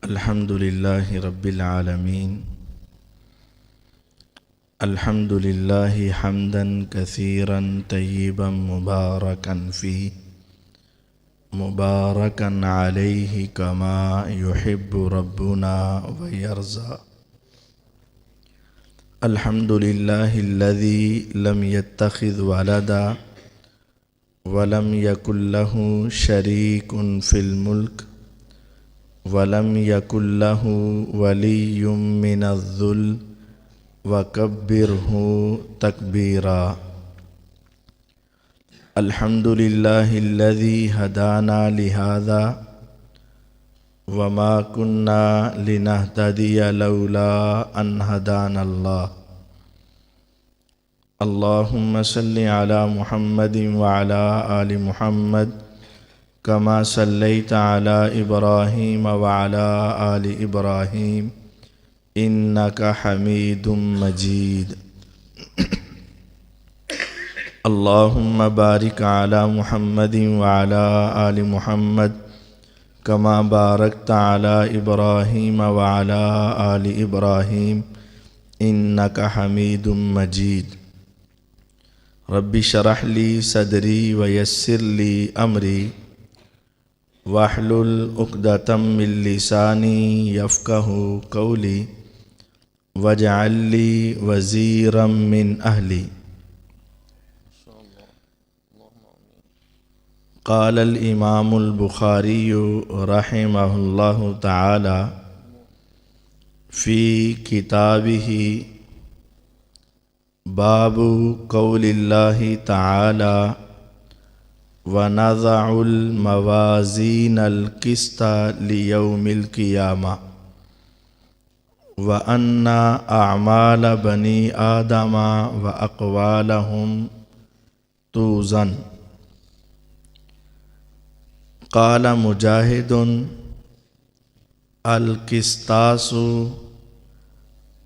الحمد لله رب العالمين. الحمد لله حمدا كثيرا طيبا مباركا فيه مباركا عليه كما يحب ربنا ويرضى. الحمد لله الذي لم يتخذ ولدا ولم يكن له شريك في الملك ولم يكن له ولي من الذل وكبره تكبيرا. الحمد لله الذي هدانا لهذا وما كنا لنهتدي لولا أن هدانا الله. اللهم صل على محمد وعلى آل محمد كما صليت على إبراهيم وعلى آل إبراهيم إنك حميد مجيد. اللهم بارك على محمد وعلى آل محمد كما باركت على إبراهيم وعلى آل إبراهيم إنك حميد مجيد. رب اشرح لي صدري ويسر لي أمري واحلل عقدة من لساني يفقهوا قولي واجعل لي وزيرا من أهلي. قال الإمام البخاري رحمه الله تعالى في كتابه باب قول الله تعالى وَنَضَعُ الْمَوَازِينَ الْقِسْطَ لِيَوْمِ الْقِيَامَةِ وَأَنَّ أَعْمَالَ بَنِي آدَمَ وَأَقْوَالَهُمْ تُوزَنُ. قال مجاہد القسطاس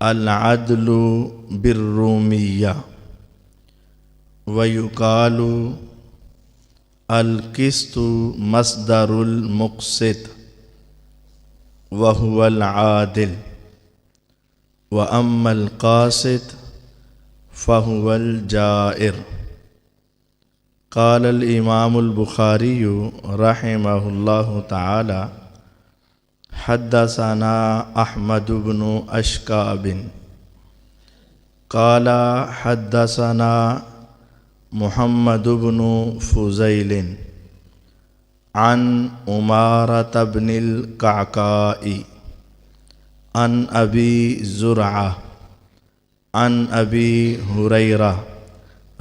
العدل بالرومیہ ويقال القسط مصدر المقسط وهو العادل وأما القاسط فهو الجائر. قال الإمام البخاري رحمه الله تعالى حدثنا أحمد بن أشكاب قال حدثنا محمد بن فضيل عن عمارة بن القعقاع عن أبي زرعة عن أبي هريرة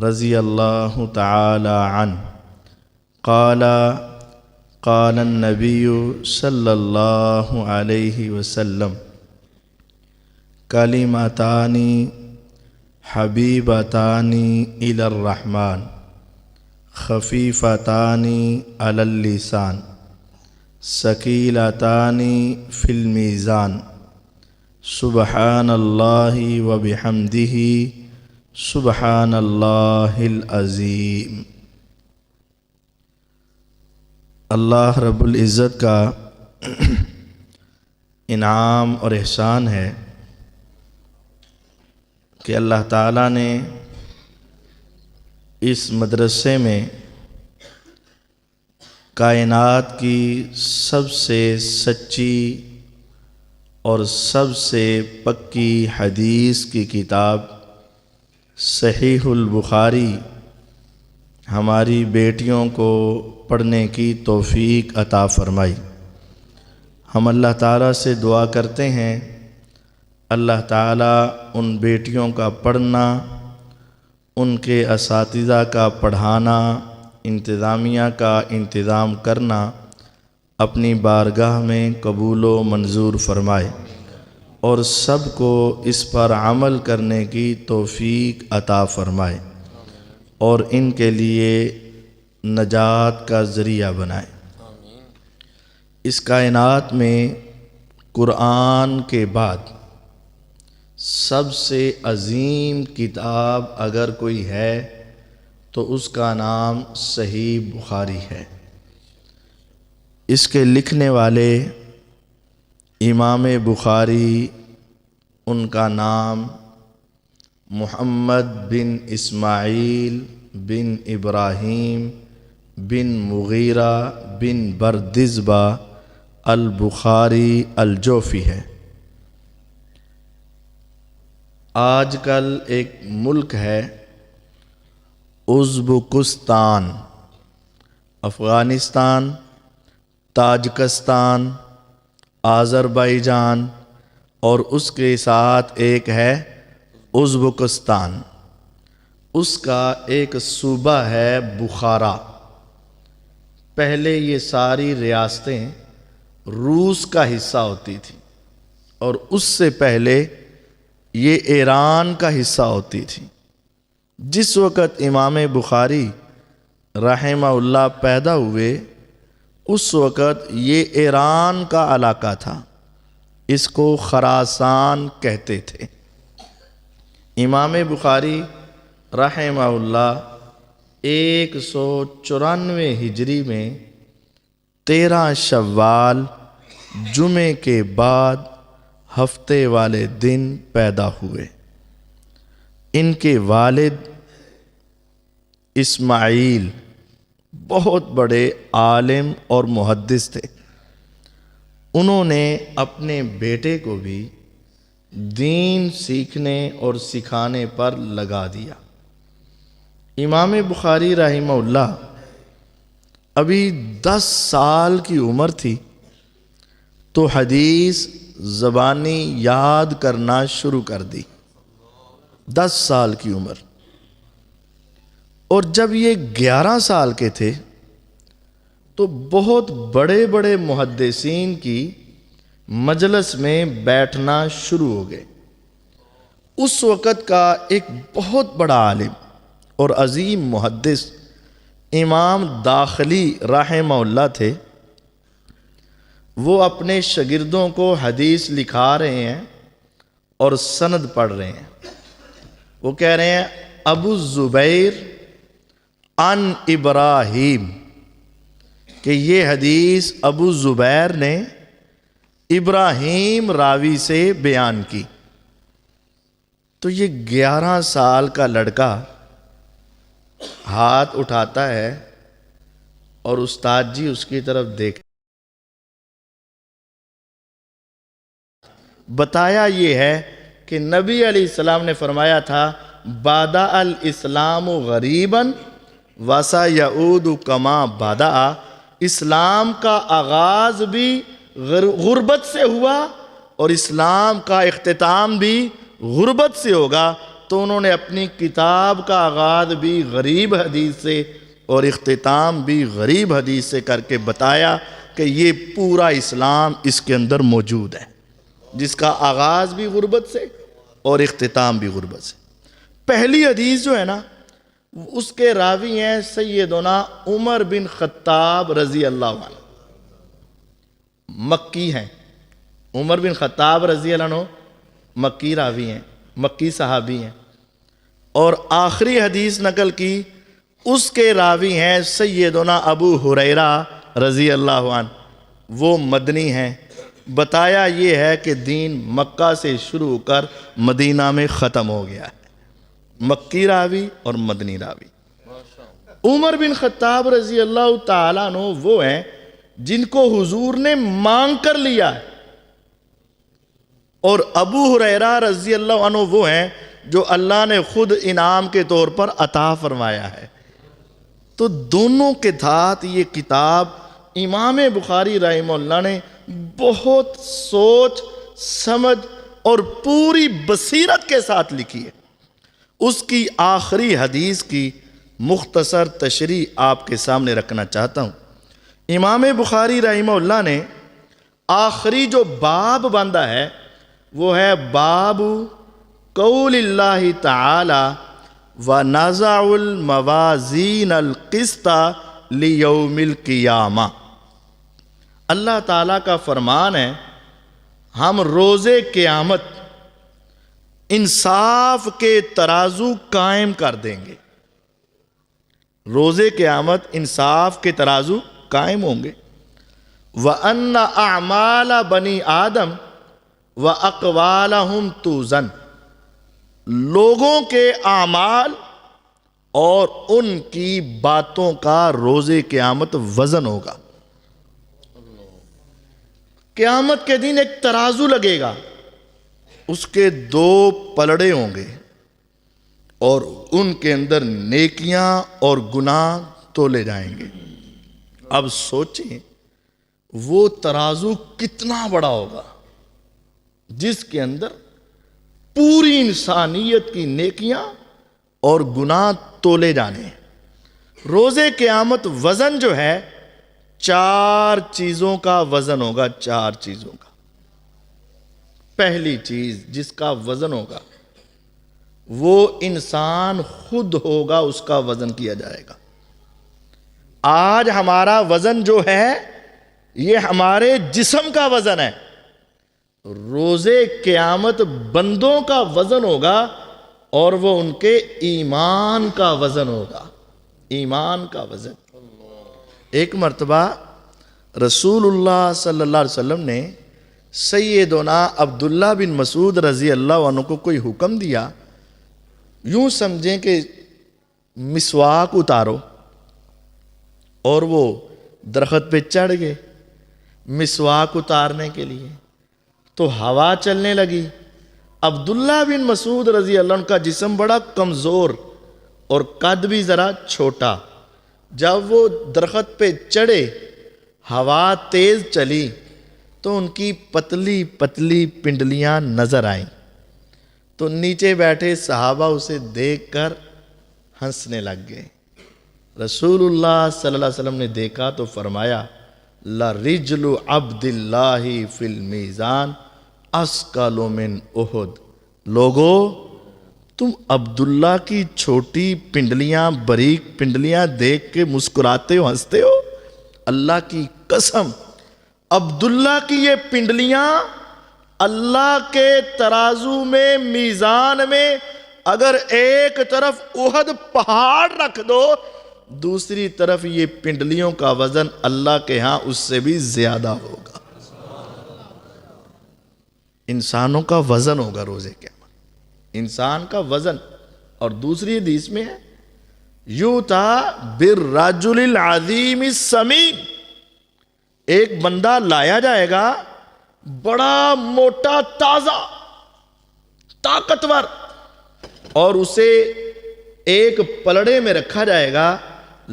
رضي الله تعالى عنه قال قال النبي صلى الله عليه وسلم كلمتان حبیبتان الی الرحمن خفیفتان علی اللسان ثقیلتان فی المیزان سبحان اللہ وبحمدہ سبحان اللہ العظیم. اللہ رب العزت کا انعام اور احسان ہے کہ اللہ تعالیٰ نے اس مدرسے میں کائنات کی سب سے سچی اور سب سے پکی حدیث کی کتاب صحیح البخاری ہماری بیٹیوں کو پڑھنے کی توفیق عطا فرمائی. ہم اللہ تعالیٰ سے دعا کرتے ہیں اللہ تعالیٰ ان بیٹیوں کا پڑھنا، ان کے اساتذہ کا پڑھانا، انتظامیہ کا انتظام کرنا اپنی بارگاہ میں قبول و منظور فرمائے اور سب کو اس پر عمل کرنے کی توفیق عطا فرمائے اور ان کے لیے نجات کا ذریعہ بنائے. اس کائنات میں قرآن کے بعد سب سے عظیم کتاب اگر کوئی ہے تو اس کا نام صحیح بخاری ہے. اس کے لکھنے والے امام بخاری ان کا نام محمد بن اسماعیل بن ابراہیم بن مغیرہ بن بردزبہ البخاری الجوفی ہے۔ آج کل ایک ملک ہے ازبکستان، افغانستان، تاجکستان، آذربائیجان اور اس کے ساتھ ایک ہے ازبکستان۔ اس کا ایک صوبہ ہے بخارا۔ پہلے یہ ساری ریاستیں روس کا حصہ ہوتی تھیں اور اس سے پہلے یہ ایران کا حصہ ہوتی تھی۔ جس وقت امام بخاری رحمہ اللہ پیدا ہوئے اس وقت یہ ایران کا علاقہ تھا، اس کو خراسان کہتے تھے۔ امام بخاری رحمہ اللہ 194 ہجری میں 13 شوال جمعے کے بعد ہفتے والے دن پیدا ہوئے۔ ان کے والد اسماعیل بہت بڑے عالم اور محدث تھے۔ انہوں نے اپنے بیٹے کو بھی دین سیکھنے اور سکھانے پر لگا دیا۔ امام بخاری رحمہ اللہ ابھی 10 سال کی عمر تھی تو حدیث زبانی یاد کرنا شروع کر دی۔ 10 سال کی عمر، اور جب یہ 11 سال کے تھے تو بہت بڑے بڑے محدثین کی مجلس میں بیٹھنا شروع ہو گئے۔ اس وقت کا ایک بہت بڑا عالم اور عظیم محدث امام داخلی رحمہ اللہ تھے۔ وہ اپنے شاگردوں کو حدیث لکھا رہے ہیں اور سند پڑھ رہے ہیں۔ وہ کہہ رہے ہیں ابو الزبیر عن ابراہیم، کہ یہ حدیث ابو زبیر نے ابراہیم راوی سے بیان کی۔ تو یہ 11 سال کا لڑکا ہاتھ اٹھاتا ہے اور استاد جی اس کی طرف دیکھ، بتایا یہ ہے کہ نبی علیہ السلام نے فرمایا تھا بادأ الاسلام غریباً وسیعود کما بدأ، اسلام کا آغاز بھی غربت سے ہوا اور اسلام کا اختتام بھی غربت سے ہوگا۔ تو انہوں نے اپنی کتاب کا آغاز بھی غریب حدیث سے اور اختتام بھی غریب حدیث سے کر کے بتایا کہ یہ پورا اسلام اس کے اندر موجود ہے، جس کا آغاز بھی غربت سے اور اختتام بھی غربت سے۔ پہلی حدیث جو ہے نا اس کے راوی ہیں سیدنا عمر بن خطاب رضی اللہ عنہ، مکی ہیں۔ عمر بن خطاب رضی اللہ عنہ مکی راوی ہیں، مکی صحابی ہیں۔ اور آخری حدیث نقل کی اس کے راوی ہیں سیدنا ابو ہریرہ رضی اللہ عنہ، وہ مدنی ہیں۔ بتایا یہ ہے کہ دین مکہ سے شروع ہو کر مدینہ میں ختم ہو گیا ہے، مکی راوی اور مدنی راوی۔ عمر بن خطاب رضی اللہ تعالیٰ عنہ وہ ہیں جن کو حضور نے مانگ کر لیا ہے، اور ابو ہریرہ رضی اللہ عنہ وہ ہیں جو اللہ نے خود انعام کے طور پر عطا فرمایا ہے۔ تو دونوں کے ساتھ یہ کتاب امام بخاری رحمہ اللہ نے بہت سوچ سمجھ اور پوری بصیرت کے ساتھ لکھی ہے۔ اس کی آخری حدیث کی مختصر تشریح آپ کے سامنے رکھنا چاہتا ہوں۔ امام بخاری رحمہ اللہ نے آخری جو باب باندھا ہے وہ ہے باب قول اللہ تعالی وَنَزَعُ الْمَوَازِينَ الْقِسْطَ لِيَوْمِ الْقِيَامَةِ۔ اللہ تعالیٰ کا فرمان ہے ہم روز قیامت انصاف کے ترازو قائم کر دیں گے۔ روز قیامت انصاف کے ترازو قائم ہوں گے۔ وَأَنَّ أَعْمَالَ بَنِي آدم وَأَقْوَالَهُمْ تُوزَنُ، لوگوں کے اعمال اور ان کی باتوں کا روز قیامت وزن ہوگا۔ قیامت کے دن ایک ترازو لگے گا، اس کے دو پلڑے ہوں گے اور ان کے اندر نیکیاں اور گناہ تولے جائیں گے۔ اب سوچیں وہ ترازو کتنا بڑا ہوگا جس کے اندر پوری انسانیت کی نیکیاں اور گناہ تولے جانے۔ روز قیامت وزن جو ہے 4 چیزوں کا وزن ہوگا، 4 چیزوں کا۔ پہلی چیز جس کا وزن ہوگا وہ انسان خود ہوگا، اس کا وزن کیا جائے گا۔ آج ہمارا وزن جو ہے یہ ہمارے جسم کا وزن ہے، روز قیامت بندوں کا وزن ہوگا اور وہ ان کے ایمان کا وزن ہوگا، ایمان کا وزن۔ ایک مرتبہ رسول اللہ صلی اللہ علیہ وسلم نے سیدنا عبداللہ بن مسعود رضی اللہ عنہ کو کوئی حکم دیا، یوں سمجھیں کہ مسواک اتارو، اور وہ درخت پہ چڑھ گئے مسواک اتارنے کے لیے، تو ہوا چلنے لگی۔ عبداللہ بن مسعود رضی اللہ عنہ کا جسم بڑا کمزور اور قد بھی ذرا چھوٹا، جب وہ درخت پہ چڑھے ہوا تیز چلی تو ان کی پتلی پتلی پنڈلیاں نظر آئیں، تو نیچے بیٹھے صحابہ اسے دیکھ کر ہنسنے لگ گئے۔ رسول اللہ صلی اللہ علیہ وسلم نے دیکھا تو فرمایا لَرِجْلُ عَبْدِ اللَّهِ فِي الْمِيزَانِ أَثْقَلُ مِنْ أُحُدٍ، لوگو تم عبداللہ کی چھوٹی پنڈلیاں، باریک پنڈلیاں دیکھ کے مسکراتے ہو، ہنستے ہو؟ اللہ کی قسم عبداللہ کی یہ پنڈلیاں اللہ کے ترازو میں، میزان میں اگر ایک طرف احد پہاڑ رکھ دو، دوسری طرف یہ پنڈلیوں کا وزن اللہ کے ہاں اس سے بھی زیادہ ہوگا۔ انسانوں کا وزن ہوگا روز قیامت، انسان کا وزن۔ اور دوسری حدیث میں ہے یوتا بالرجل العظیم السمین، ایک بندہ لایا جائے گا بڑا موٹا، تازہ، طاقتور، اور اسے ایک پلڑے میں رکھا جائے گا،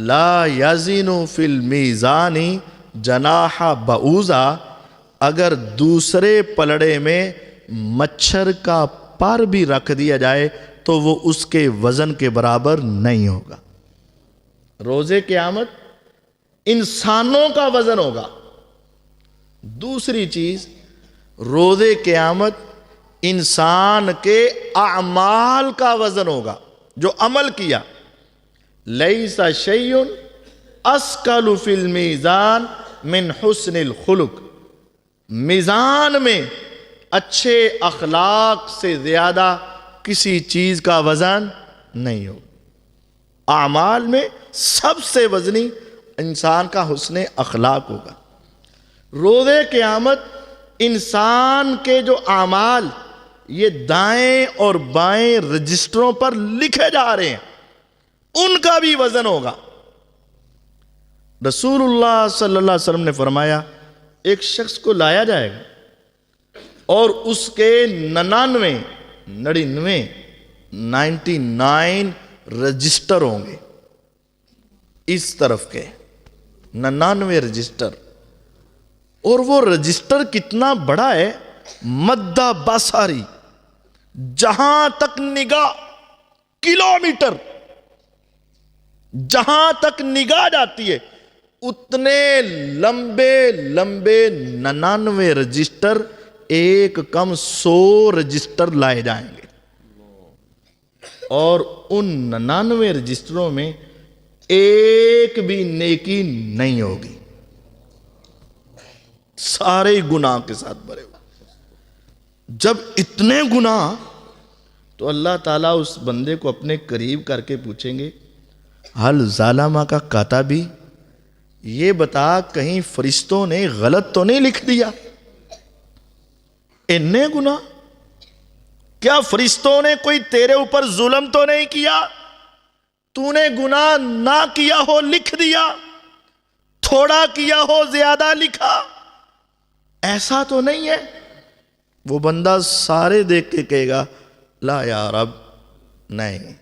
لا یزن فی المیزان جناح بعوضہ، اگر دوسرے پلڑے میں مچھر کا پر بھی رکھ دیا جائے تو وہ اس کے وزن کے برابر نہیں ہوگا۔ روز قیامت انسانوں کا وزن ہوگا۔ دوسری چیز، روز قیامت انسان کے اعمال کا وزن ہوگا، جو عمل کیا۔ لیس شیء اثقل فی المیزان من حسن الخلق، میزان میں اچھے اخلاق سے زیادہ کسی چیز کا وزن نہیں ہوگا۔ اعمال میں سب سے وزنی انسان کا حسن اخلاق ہوگا۔ روز قیامت انسان کے جو اعمال یہ دائیں اور بائیں رجسٹروں پر لکھے جا رہے ہیں، ان کا بھی وزن ہوگا۔ رسول اللہ صلی اللہ علیہ وسلم نے فرمایا ایک شخص کو لایا جائے گا اور اس کے 99 رجسٹر ہوں گے، اس طرف کے 99 رجسٹر، اور وہ رجسٹر کتنا بڑا ہے، مدہ بصری، جہاں تک نگاہ، کلومیٹر جہاں تک نگاہ جاتی ہے اتنے لمبے لمبے 99 رجسٹر، ایک کم 100 رجسٹر لائے جائیں گے، اور ان 99 رجسٹروں میں ایک بھی نیکی نہیں ہوگی، سارے گناہ کے ساتھ بھرے ہوئے۔ جب اتنے گناہ، تو اللہ تعالیٰ اس بندے کو اپنے قریب کر کے پوچھیں گے حل ظالمہ کا کاتبی، یہ بتا کہیں فرشتوں نے غلط تو نہیں لکھ دیا؟ اتنے گناہ، کیا فرشتوں نے کوئی تیرے اوپر ظلم تو نہیں کیا؟ تو نے گناہ نہ کیا ہو لکھ دیا، تھوڑا کیا ہو زیادہ لکھا، ایسا تو نہیں ہے؟ وہ بندہ سارے دیکھ کے کہے گا لا یا رب، نہیں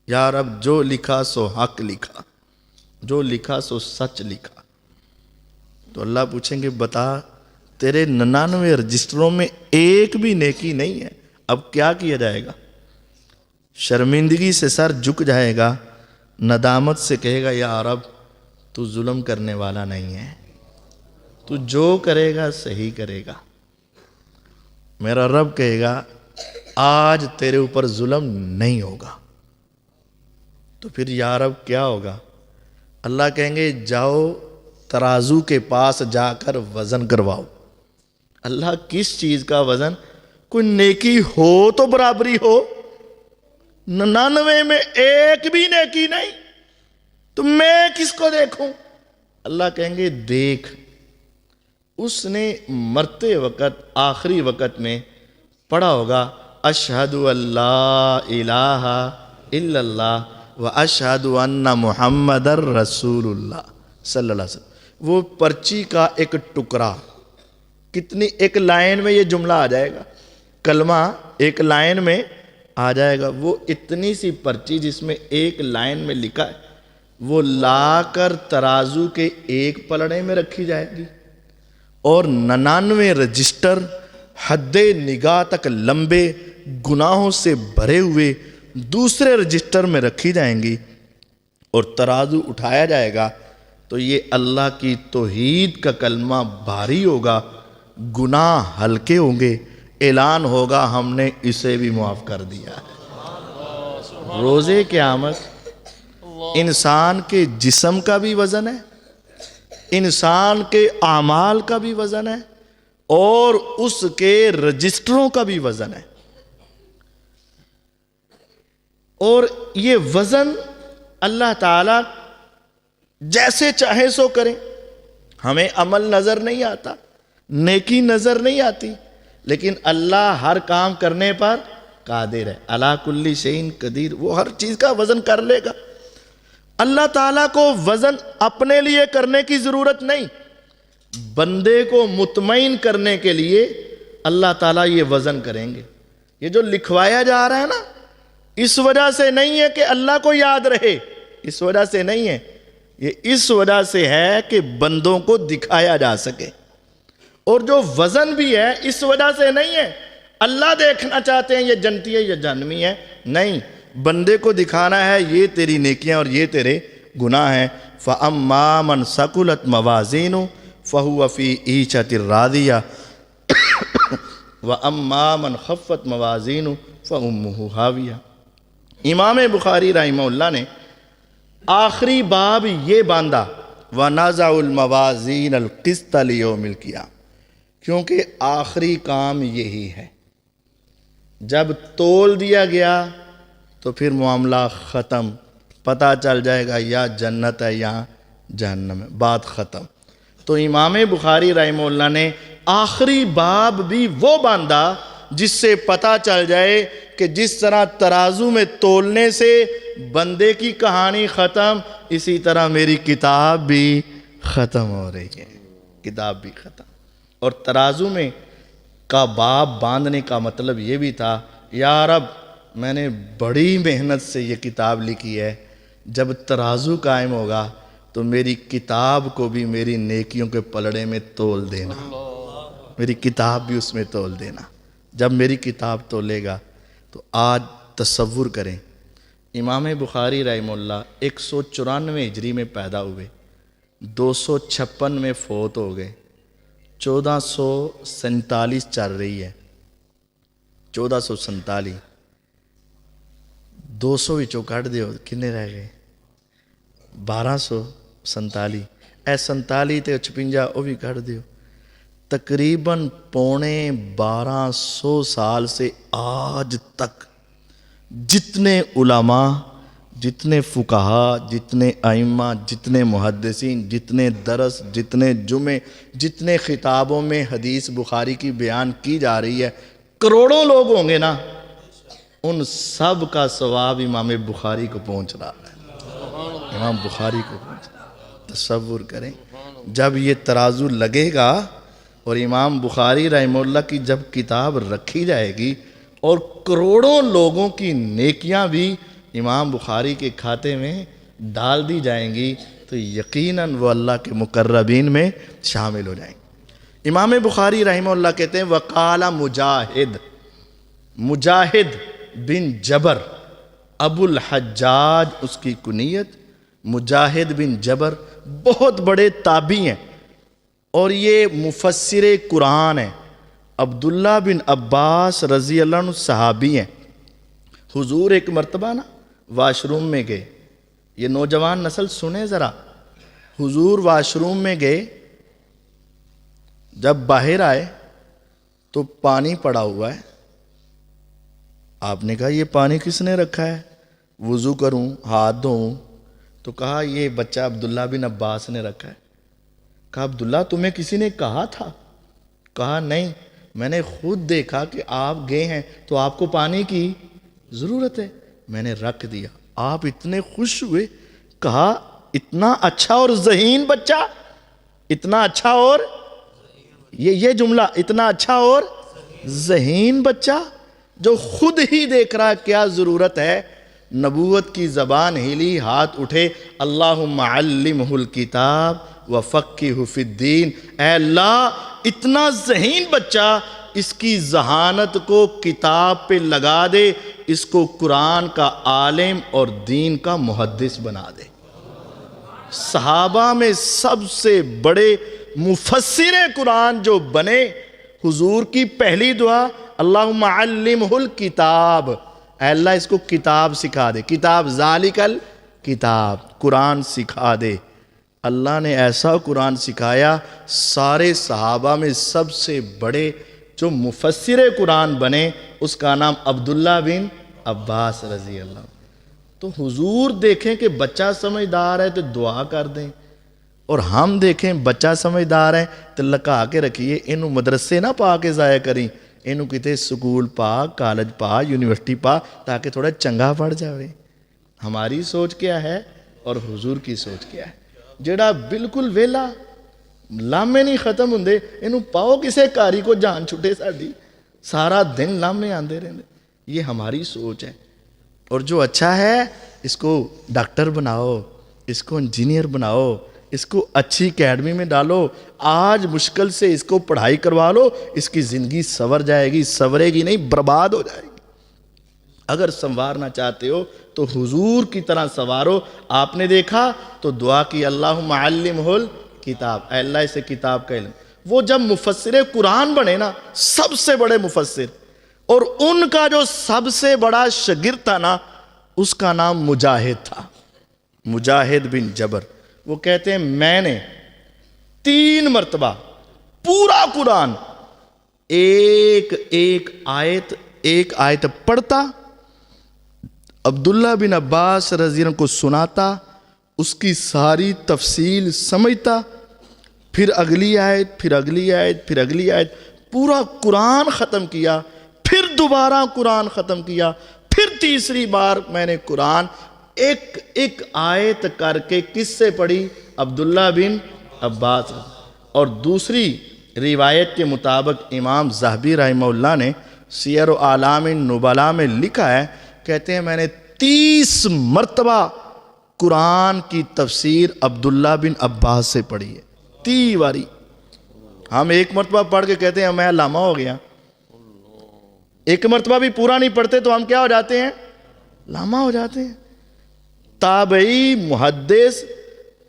یا رب، جو لکھا سو حق لکھا، جو لکھا سو سچ لکھا۔ تو اللہ پوچھیں گے بتا تیرے 99 رجسٹروں میں ایک بھی نیکی نہیں ہے، اب کیا کیا جائے گا؟ شرمندگی سے سر جھک جائے گا، ندامت سے کہے گا یا رب تو ظلم کرنے والا نہیں ہے، تو جو کرے گا صحیح کرے گا۔ میرا رب کہے گا آج تیرے اوپر ظلم نہیں ہوگا۔ تو پھر یا رب کیا ہوگا؟ اللہ کہیں گے جاؤ ترازو کے پاس جا کر وزن کرواؤ۔ اللہ کس چیز کا وزن؟ کوئی نیکی ہو تو برابری ہو، 99 میں ایک بھی نیکی نہیں، تو میں کس کو دیکھوں؟ اللہ کہیں گے دیکھ، اس نے مرتے وقت آخری وقت میں پڑھا ہوگا اشہد اللہ الہ الا اللہ و اشہد ان محمد رسول اللہ صلی اللہ علیہ وسلم۔ وہ پرچی کا ایک ٹکڑا، کتنی ایک لائن میں یہ جملہ آ جائے گا، کلمہ ایک لائن میں آ جائے گا، وہ اتنی سی پرچی جس میں ایک لائن میں لکھا ہے، وہ لا کر ترازو کے ایک پلڑے میں رکھی جائے گی، اور 99 رجسٹر حد نگاہ تک لمبے گناہوں سے بھرے ہوئے دوسرے رجسٹر میں رکھی جائیں گی، اور ترازو اٹھایا جائے گا تو یہ اللہ کی توحید کا کلمہ بھاری ہوگا، گناہ ہلکے ہوں گے، اعلان ہوگا ہم نے اسے بھی معاف کر دیا ہے۔ روزے قیامت انسان کے جسم کا بھی وزن ہے، انسان کے اعمال کا بھی وزن ہے، اور اس کے رجسٹروں کا بھی وزن ہے، اور یہ وزن اللہ تعالی جیسے چاہے سو کرے۔ ہمیں عمل نظر نہیں آتا، نیکی نظر نہیں آتی، لیکن اللہ ہر کام کرنے پر قادر ہے، علی کل شیء قدیر، وہ ہر چیز کا وزن کر لے گا۔ اللہ تعالیٰ کو وزن اپنے لیے کرنے کی ضرورت نہیں، بندے کو مطمئن کرنے کے لیے اللہ تعالیٰ یہ وزن کریں گے۔ یہ جو لکھوایا جا رہا ہے نا، اس وجہ سے نہیں ہے کہ اللہ کو یاد رہے، اس وجہ سے نہیں ہے، یہ اس وجہ سے ہے کہ بندوں کو دکھایا جا سکے۔ اور جو وزن بھی ہے اس وجہ سے نہیں ہے اللہ دیکھنا چاہتے ہیں یہ جنتی ہے یا جہنمی ہے، نہیں، بندے کو دکھانا ہے یہ تیری نیکیاں اور یہ تیرے گناہ ہیں۔ فَأَمَّا مَنْ ثَقُلَتْ مَوَازِينُهُ فَهُوَ فِي عِيشَةٍ رَاضِيَةٍ وَأَمَّا مَنْ خَفَّتْ مَوَازِينُهُ فَأُمُّهُ هَاوِيَةٌ۔ امام بخاری رحمہ اللہ نے آخری باب یہ باندھا وَنَزَعُ الْمَوَازِينَ الْقِسْطَ لِيَوْمِ الْقِيَامَةِ، کیونکہ آخری کام یہی ہے، جب تول دیا گیا تو پھر معاملہ ختم، پتہ چل جائے گا یا جنت ہے یا جہنم ہے، بات ختم۔ تو امام بخاری رحمہ اللہ نے آخری باب بھی وہ باندھا جس سے پتہ چل جائے کہ جس طرح ترازو میں تولنے سے بندے کی کہانی ختم، اسی طرح میری کتاب بھی ختم ہو رہی ہے، کتاب بھی ختم۔ اور ترازو میں کا باب باندھنے کا مطلب یہ بھی تھا یا رب میں نے بڑی محنت سے یہ کتاب لکھی ہے، جب ترازو قائم ہوگا تو میری کتاب کو بھی میری نیکیوں کے پلڑے میں تول دینا، میری کتاب بھی اس میں تول دینا۔ جب میری کتاب تولے گا تو آج تصور کریں، امام بخاری رحمہ اللہ 194 ہجری میں پیدا ہوئے، 256 میں فوت ہو گئے، 1447 چل رہی ہے، 1447 200 وچوں کٹ دیو کنے رہ گئے؟ 1247، اے 47 تے 56 وہ بھی کٹ دیو، تقریباً 1250 سال سے آج تک جتنے علماء جتنے فقہا، جتنے ائمہ، جتنے محدثین، جتنے درس، جتنے جمعے، جتنے خطابوں میں حدیث بخاری کی بیان کی جا رہی ہے، کروڑوں لوگ ہوں گے نا، ان سب کا ثواب امام بخاری کو پہنچ رہا ہے، امام بخاری کو پہنچ رہا ہے۔ تصور کریں جب یہ ترازو لگے گا اور امام بخاری رحمہ اللہ کی جب کتاب رکھی جائے گی اور کروڑوں لوگوں کی نیکیاں بھی امام بخاری کے کھاتے میں ڈال دی جائیں گی تو یقیناً وہ اللہ کے مقربین میں شامل ہو جائیں گے۔ امام بخاری رحمہ اللہ کہتے ہیں وقال مجاہد، مجاہد بن جبر، ابو الحجاج اس کی کنیت، مجاہد بن جبر بہت بڑے تابعی ہیں اور یہ مفسر قرآن ہیں۔ عبداللہ بن عباس رضی اللہ عنہ صحابی ہیں۔ حضور ایک مرتبہ نا واش روم میں گئے، یہ نوجوان نسل سنیں ذرا، حضور واش روم میں گئے، جب باہر آئے تو پانی پڑا ہوا ہے۔ آپ نے کہا یہ پانی کس نے رکھا ہے؟ وضو کروں، ہاتھ دھوؤں؟ تو کہا یہ بچہ عبداللہ بن عباس نے رکھا ہے۔ کہا عبداللہ تمہیں کسی نے کہا تھا؟ کہا نہیں، میں نے خود دیکھا کہ آپ گئے ہیں تو آپ کو پانی کی ضرورت ہے، میں نے رکھ دیا۔ آپ اتنے خوش ہوئے، کہا اتنا اچھا اور ذہین بچہ، اتنا اچھا اور یہ جملہ، اتنا اچھا اور ذہین بچہ جو خود ہی دیکھ رہا کیا ضرورت ہے، نبوت کی زبان ہلی، ہاتھ اٹھے، اللہم علمہ الکتاب وفقہہ فی الدین، اے اللہ اتنا ذہین بچہ، اس کی ذہانت کو کتاب پہ لگا دے، اس کو قرآن کا عالم اور دین کا محدث بنا دے۔ صحابہ میں سب سے بڑے مفسر قرآن جو بنے، حضور کی پہلی دعا اللہم علمہ الکتاب، اے اللہ اس کو کتاب سکھا دے، کتاب ذالک الکتاب، قرآن سکھا دے۔ اللہ نے ایسا قرآن سکھایا، سارے صحابہ میں سب سے بڑے جو مفسر قرآن بنے اس کا نام عبداللہ بن عباس رضی اللہ عنہ۔ تو حضور دیکھیں کہ بچہ سمجھدار ہے تو دعا کر دیں، اور ہم دیکھیں بچہ سمجھدار ہے تو لکا کے رکھیے، انہوں مدرسے نہ پا کے ضائع کریں، انہوں کتے سکول پا، کالج پا، یونیورسٹی پا، تاکہ تھوڑا چنگا پڑ جاوے۔ ہماری سوچ کیا ہے اور حضور کی سوچ کیا ہے؟ جڑا بالکل ویلا لامے نہیں ختم ہوندے، انہوں پاؤ کسے کاری کو جان چھٹے ساڑی، سارا دن لامے آندے رہنے، یہ ہماری سوچ ہے۔ اور جو اچھا ہے اس کو ڈاکٹر بناؤ، اس کو انجینئر بناؤ، اس کو اچھی اکیڈمی میں ڈالو، آج مشکل سے اس کو پڑھائی کروا لو، اس کی زندگی سنور جائے گی، سنورے گی نہیں برباد ہو جائے گی۔ اگر سنوارنا چاہتے ہو تو حضور کی طرح سنوارو۔ آپ نے دیکھا تو دعا کی اللہم علمہ الکتاب، اے اللہ اسے کتاب کا علم۔ وہ جب مفسر قرآن بنے نا، سب سے بڑے مفسر، اور ان کا جو سب سے بڑا شاگرد تھا نا، اس کا نام مجاہد تھا، مجاہد بن جبر۔ وہ کہتے ہیں میں نے 3 مرتبہ پورا قرآن ایک آیت پڑھتا، عبداللہ بن عباس رضی اللہ عنہ کو سناتا، اس کی ساری تفصیل سمجھتا، پھر اگلی آیت، پھر اگلی آیت، پھر اگلی آیت، پورا قرآن ختم کیا، پھر دوبارہ قرآن ختم کیا، پھر تیسری بار میں نے قرآن ایک آیت کر کے کس سے پڑھی؟ عبداللہ بن عباس۔ اور دوسری روایت کے مطابق امام ذہبی رحمہ اللہ نے سیر و اعلام النبلاء میں لکھا ہے، کہتے ہیں میں نے 30 مرتبہ قرآن کی تفسیر عبداللہ بن عباس سے پڑھی ہے، 30 باری۔ ہم ایک مرتبہ پڑھ کے کہتے ہیں میں علامہ ہو گیا، ایک مرتبہ بھی پورا نہیں پڑھتے تو ہم کیا ہو جاتے ہیں؟ علامہ ہو جاتے ہیں۔ تابعی محدث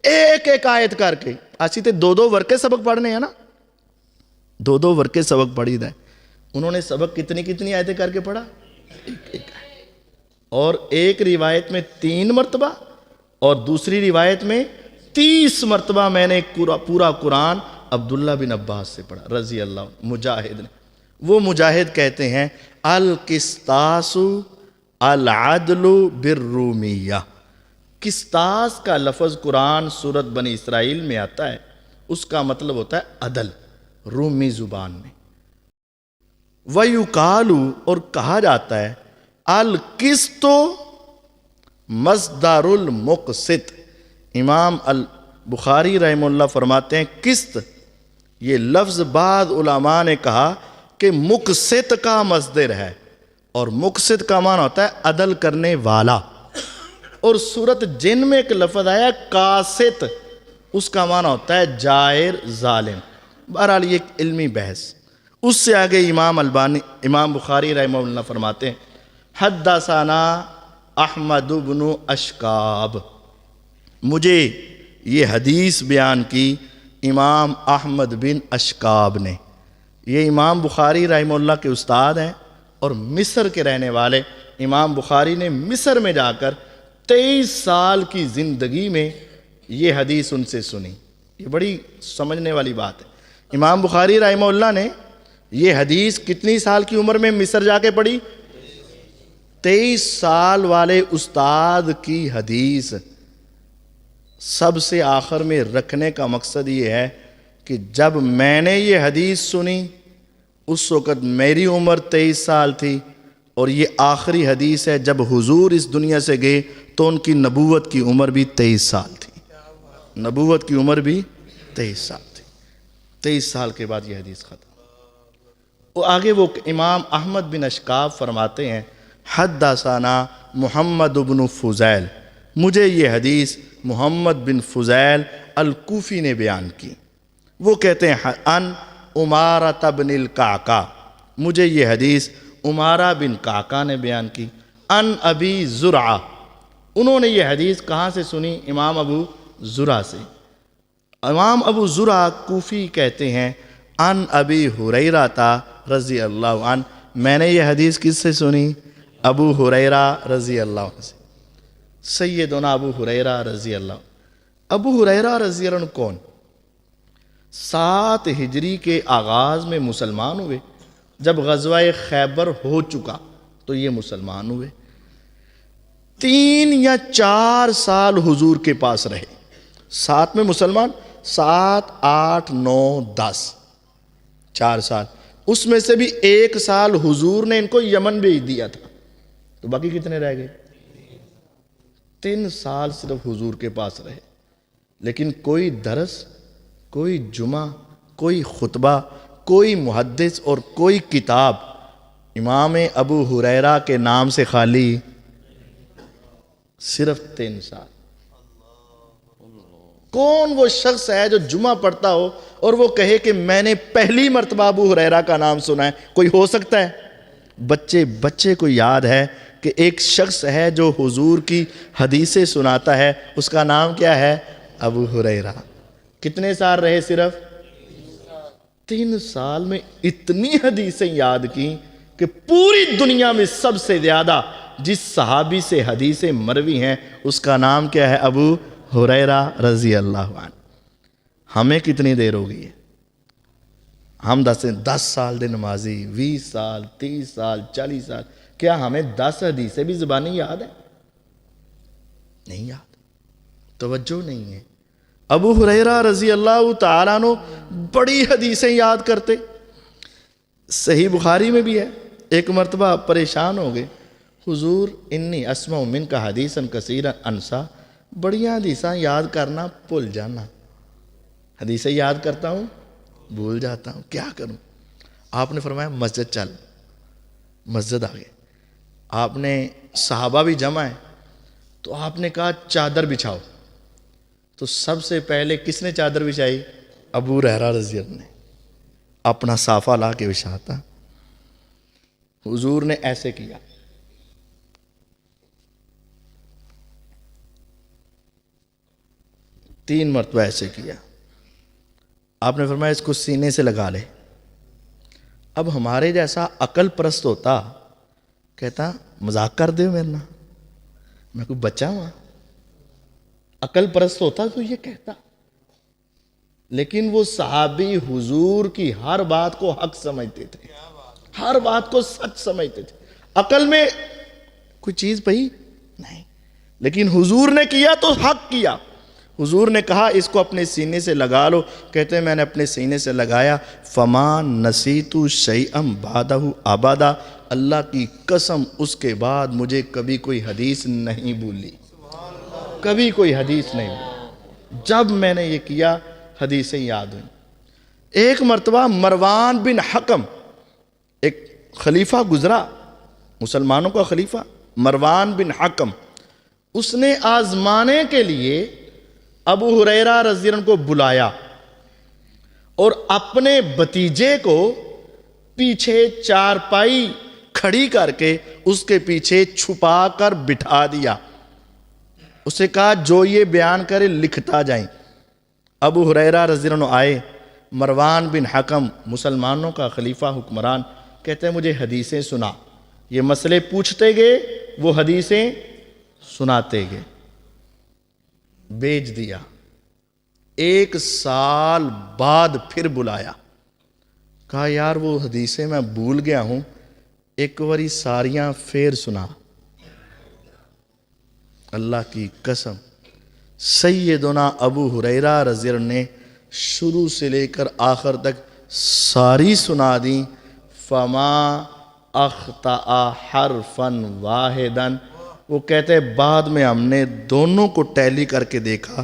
ایک آیت کر کے، اسی تے 2 ورقے سبق پڑھنے ہیں نا، 2 ورقے سبق پڑھی دیں۔ انہوں نے سبق کتنی آیتیں کر کے پڑھا؟ ایک آیت۔ اور ایک روایت میں 3 مرتبہ اور دوسری روایت میں 30 مرتبہ میں نے پورا قرآن عبداللہ بن عباس سے پڑھا رضی اللہ عنہ، مجاہد نے۔ وہ مجاہد کہتے ہیں القسطاس العدل بالرومیہ، قسطاس کا لفظ قرآن سورت بنی اسرائیل میں آتا ہے، اس کا مطلب ہوتا ہے عدل رومی زبان میں۔ وَيُقَالُ اور کہا جاتا ہے القسط مصدر المقسط۔ امام البخاری رحمہ اللہ فرماتے ہیں قسط یہ لفظ بعض علماء نے کہا کہ مقسط کا مصدر ہے، اور مقسط کا معنی ہوتا ہے عدل کرنے والا۔ اور سورت جن میں ایک لفظ آیا قاسط، اس کا معنی ہوتا ہے جائر ظالم۔ بہرحال یہ ایک علمی بحث۔ اس سے آگے امام بخاری رحمہ اللہ فرماتے ہیں حدثنا احمد بن اشکاب، مجھے یہ حدیث بیان کی امام احمد بن اشکاب نے۔ یہ امام بخاری رحمہ اللہ کے استاد ہیں اور مصر کے رہنے والے۔ امام بخاری نے مصر میں جا کر 23 سال کی زندگی میں یہ حدیث ان سے سنی۔ یہ بڑی سمجھنے والی بات ہے۔ امام بخاری رحمہ اللہ نے یہ حدیث کتنی سال کی عمر میں مصر جا کے پڑھی؟ 23 سال والے استاد کی حدیث سب سے آخر میں رکھنے کا مقصد یہ ہے کہ جب میں نے یہ حدیث سنی اس وقت میری عمر 23 سال تھی، اور یہ آخری حدیث ہے جب حضور اس دنیا سے گئے تو ان کی نبوت کی عمر بھی 23 سال تھی۔ نبوت کی عمر بھی 23 سال تھی۔ 23 سال کے بعد یہ حدیث ختم۔ اور آگے وہ امام احمد بن اشکاب فرماتے ہیں حدثنا محمد بن فضیل، مجھے یہ حدیث محمد بن فضیل الکوفی نے بیان کی۔ وہ کہتے ہیں ان عمارہ بن القعقاع، مجھے یہ حدیث عمارہ بن قعقاع نے بیان کی۔ ان ابی زرعہ، انہوں نے یہ حدیث کہاں سے سنی؟ امام ابو زرعہ سے۔ امام ابو زرعہ کوفی کہتے ہیں ان ابی ہریرہ رضی اللہ عنہ، میں نے یہ حدیث کس سے سنی؟ ابو ہریرہ رضی اللہ عنہ سے۔ سیدنا ابو ہریرہ رضی اللہ عنہ۔ ابو ہریرہ رضی اللہ عنہ کون؟ 7 ہجری کے آغاز میں مسلمان ہوئے۔ جب غزوہ خیبر ہو چکا تو یہ مسلمان ہوئے۔ 3 یا 4 سال حضور کے پاس رہے۔ 7 میں مسلمان، 7 8 9 10 4 سال، اس میں سے بھی 1 سال حضور نے ان کو یمن بھیج دیا تھا، تو باقی کتنے رہ گئے؟ 3 سال صرف حضور کے پاس رہے۔ لیکن کوئی درس، کوئی جمعہ، کوئی خطبہ، کوئی محدث اور کوئی کتاب امام ابو ہریرہ کے نام سے خالی، صرف 3 سال۔ کون وہ شخص ہے جو جمعہ پڑھتا ہو اور وہ کہے کہ میں نے پہلی مرتبہ ابو ہریرہ کا نام سنا ہے؟ کوئی ہو سکتا ہے؟ بچے کو یاد ہے کہ ایک شخص ہے جو حضور کی حدیثیں سناتا ہے، اس کا نام کیا ہے؟ ابو ہریرہ۔ کتنے سال رہے؟ صرف 3 سال میں اتنی حدیثیں یاد کی کہ پوری دنیا میں سب سے زیادہ جس صحابی سے حدیثیں مروی ہیں اس کا نام کیا ہے؟ ابو ہریرہ رضی اللہ عنہ۔ ہمیں کتنی دیر ہو گئی ہے؟ ہم 10 سال دے نمازی، 20 سال 30 سال 40 سال، کیا ہمیں 10 حدیثیں بھی زبانی یاد ہیں؟ نہیں یاد، توجہ نہیں ہے۔ ابو ہریرہ رضی اللہ تعالیٰ عنہ بڑی حدیثیں یاد کرتے۔ صحیح بخاری میں بھی ہے، ایک مرتبہ پریشان ہو گئے، حضور انی اسمع منک حدیثا کثیرا انسا، بڑیاں حدیثاں یاد کرنا بھول جانا، حدیثیں یاد کرتا ہوں بھول جاتا ہوں، کیا کروں؟ آپ نے فرمایا مسجد چل۔ مسجد آ گئے، آپ نے صحابہ بھی جمع ہیں تو آپ نے کہا چادر بچھاؤ، تو سب سے پہلے کس نے چادر بچھائی؟ ابو ہریرہ رضی اللہ عنہ نے اپنا صافہ لا کے بچھاتا۔ حضور نے ایسے کیا، تین مرتبہ ایسے کیا۔ آپ نے فرمایا اس کو سینے سے لگا لے۔ اب ہمارے جیسا عقل پرست ہوتا کہتا مذاق کر دے میرے نا، میں کوئی بچہ ہوں؟ عقل پرست ہوتا تو یہ کہتا، لیکن وہ صحابی حضور کی ہر بات کو حق سمجھتے تھے، ہر بات کو سچ سمجھتے تھے، عقل میں کوئی چیز پئی نہیں، لیکن حضور نے کیا تو حق کیا. حضور نے کہا اس کو اپنے سینے سے لگا لو. کہتے ہیں میں نے اپنے سینے سے لگایا. فما نسیت شیئا بعدہ ابدا. اللہ کی قسم اس کے بعد مجھے کبھی کوئی حدیث نہیں بھولی, کبھی کوئی حدیث نہیں بھولی. جب میں نے یہ کیا حدیثیں یاد ہوئیں. ایک مرتبہ مروان بن حکم, ایک خلیفہ گزرا, مسلمانوں کا خلیفہ مروان بن حکم, اس نے آزمانے کے لیے ابو ہریرہ رضی اللہ عنہ کو بلایا اور اپنے بھتیجے کو پیچھے چارپائی کھڑی کر کے اس کے پیچھے چھپا کر بٹھا دیا. اسے کہا جو یہ بیان کرے لکھتا جائیں. ابو ہریرہ رضی اللہ عنہ آئے. مروان بن حکم مسلمانوں کا خلیفہ حکمران کہتے ہیں مجھے حدیثیں سنا. یہ مسئلے پوچھتے گئے, وہ حدیثیں سناتے گئے. بیچ دیا. 1 سال بعد پھر بلایا. کہا یار وہ حدیثیں میں بھول گیا ہوں, ایک واری ساریاں پھر سنا. اللہ کی قسم سیدنا ابو ہریرہ رضی اللہ عنہ نے شروع سے لے کر آخر تک ساری سنا دیں. فما اخطأ حرفا واحدا. وہ کہتے ہیں بعد میں ہم نے دونوں کو ٹیلی کر کے دیکھا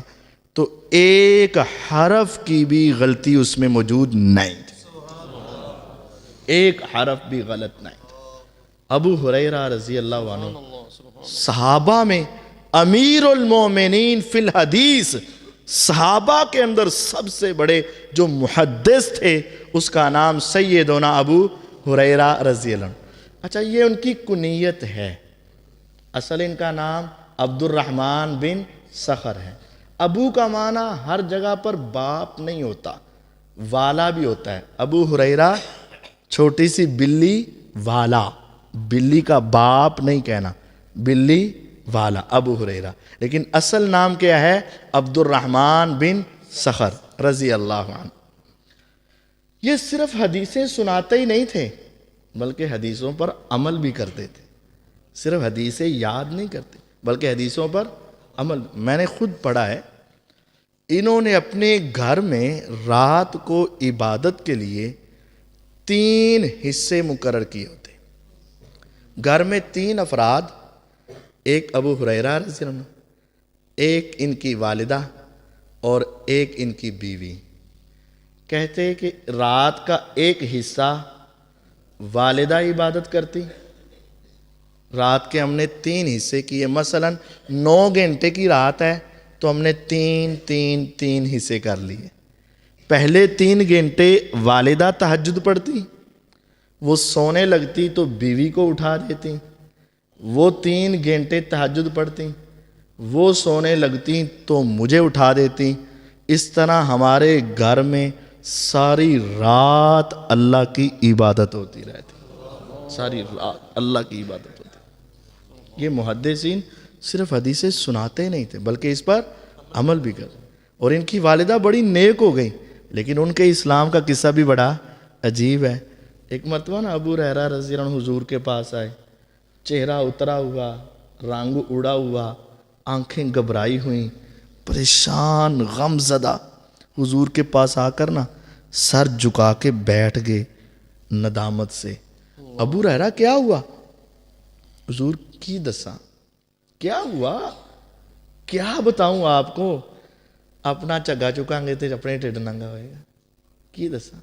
تو ایک حرف کی بھی غلطی اس میں موجود نہیں تھی, ایک حرف بھی غلط نہیں تھا. ابو ہریرہ رضی اللہ عنہ صحابہ میں امیر المومنین فی الحدیث, صحابہ کے اندر سب سے بڑے جو محدث تھے اس کا نام سیدنا ابو ہریرہ رضی اللہ عنہ. اچھا یہ ان کی کنیت ہے, اصل ان کا نام عبد الرحمن بن صخر ہے. ابو کا معنی ہر جگہ پر باپ نہیں ہوتا, والا بھی ہوتا ہے. ابو ہریرہ چھوٹی سی بلی والا, بلی کا باپ نہیں کہنا, بلی والا ابو ہریرہ. لیکن اصل نام کیا ہے؟ عبد الرحمن بن صخر رضی اللہ عنہ. یہ صرف حدیثیں سناتے ہی نہیں تھے بلکہ حدیثوں پر عمل بھی کرتے تھے. صرف حدیثیں یاد نہیں کرتے بلکہ حدیثوں پر عمل. میں نے خود پڑھا ہے, انہوں نے اپنے گھر میں رات کو عبادت کے لیے 3 حصے مقرر کیے ہوتے. گھر میں 3 افراد, ایک ابو ہریرہ رضی اللہ عنہ, ایک ان کی والدہ اور ایک ان کی بیوی. کہتے کہ رات کا ایک حصہ والدہ عبادت کرتی. رات کے ہم نے 3 حصے کیے. مثلا 9 گھنٹے کی رات ہے تو ہم نے 3 حصے کر لیے. پہلے 3 گھنٹے والدہ تہجد پڑھتی, وہ سونے لگتی تو بیوی کو اٹھا دیتی. وہ 3 گھنٹے تہجد پڑھتی, وہ سونے لگتی تو مجھے اٹھا دیتی. اس طرح ہمارے گھر میں ساری رات اللہ کی عبادت ہوتی رہتی, ساری رات اللہ کی عبادت ہوتی. یہ محدثین صرف حدیثیں سناتے نہیں تھے بلکہ اس پر عمل بھی کرتے. اور ان کی والدہ بڑی نیک ہو گئی, لیکن ان کے اسلام کا قصہ بھی بڑا عجیب ہے. ایک مرتبہ نا ابو ہریرہ رضی اللہ عنہ حضور کے پاس آئے, چہرہ اترا ہوا, رنگ اڑا ہوا, آنکھیں گھبرائی ہوئیں, پریشان غم زدہ. حضور کے پاس آ کر نا سر جھکا کے بیٹھ گئے ندامت سے. ابو ہریرہ کیا ہوا؟ حضور کی دساں کیا ہوا, کیا بتاؤں آپ کو؟ اپنا چگا چکاں گے تو اپنے ٹھڈ ننگا ہوئے گا. کی دساں,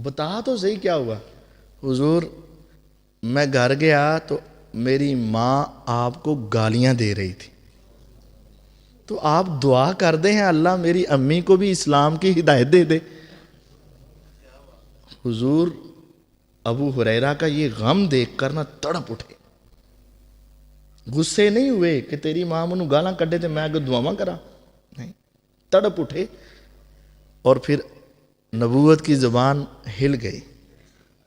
بتا تو صحیح کیا ہوا. حضور میں گھر گیا تو میری ماں آپ کو گالیاں دے رہی تھی, تو آپ دعا کر دیں ہیں اللہ میری امی کو بھی اسلام کی ہدایت دے دے. حضور ابو ہریرہ کا یہ غم دیکھ کر نہ تڑپ اٹھے. غصے نہیں ہوئے کہ تیری ماں منو گالاں کڈے تے میں اگر دعاواں کرا, نہیں, تڑپ اٹھے. اور پھر نبوت کی زبان ہل گئی.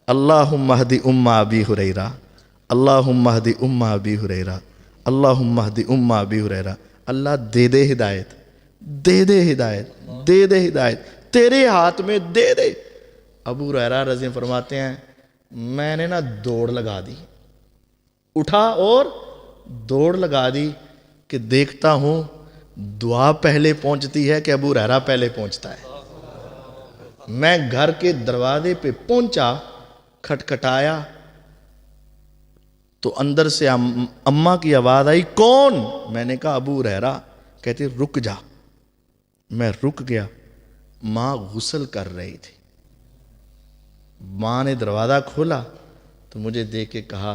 اللہم اہد ام ابی ہریرہ, اللہم اہد ام ابی ہریرہ, اللہم اہد ام ابی ہریرہ. اللہ دے دے ہدایت, دے دے ہدایت, دے دے ہدایت, تیرے ہاتھ میں دے دے. ابو ہریرہ رضی فرماتے ہیں میں نے نا دوڑ لگا دی, اٹھا اور دوڑ لگا دی کہ دیکھتا ہوں دعا پہلے پہنچتی ہے کہ ابو ہریرہ پہلے پہنچتا ہے۔ میں گھر کے دروازے پہ پہنچا، کھٹکھٹایا تو اندر سے اماں کی آواز آئی، کون؟ میں نے کہا ابو ہریرہ۔ کہتی رک جا۔ میں رک گیا۔ ماں غسل کر رہی تھی۔ ماں نے دروازہ کھولا تو مجھے دیکھ کے کہا،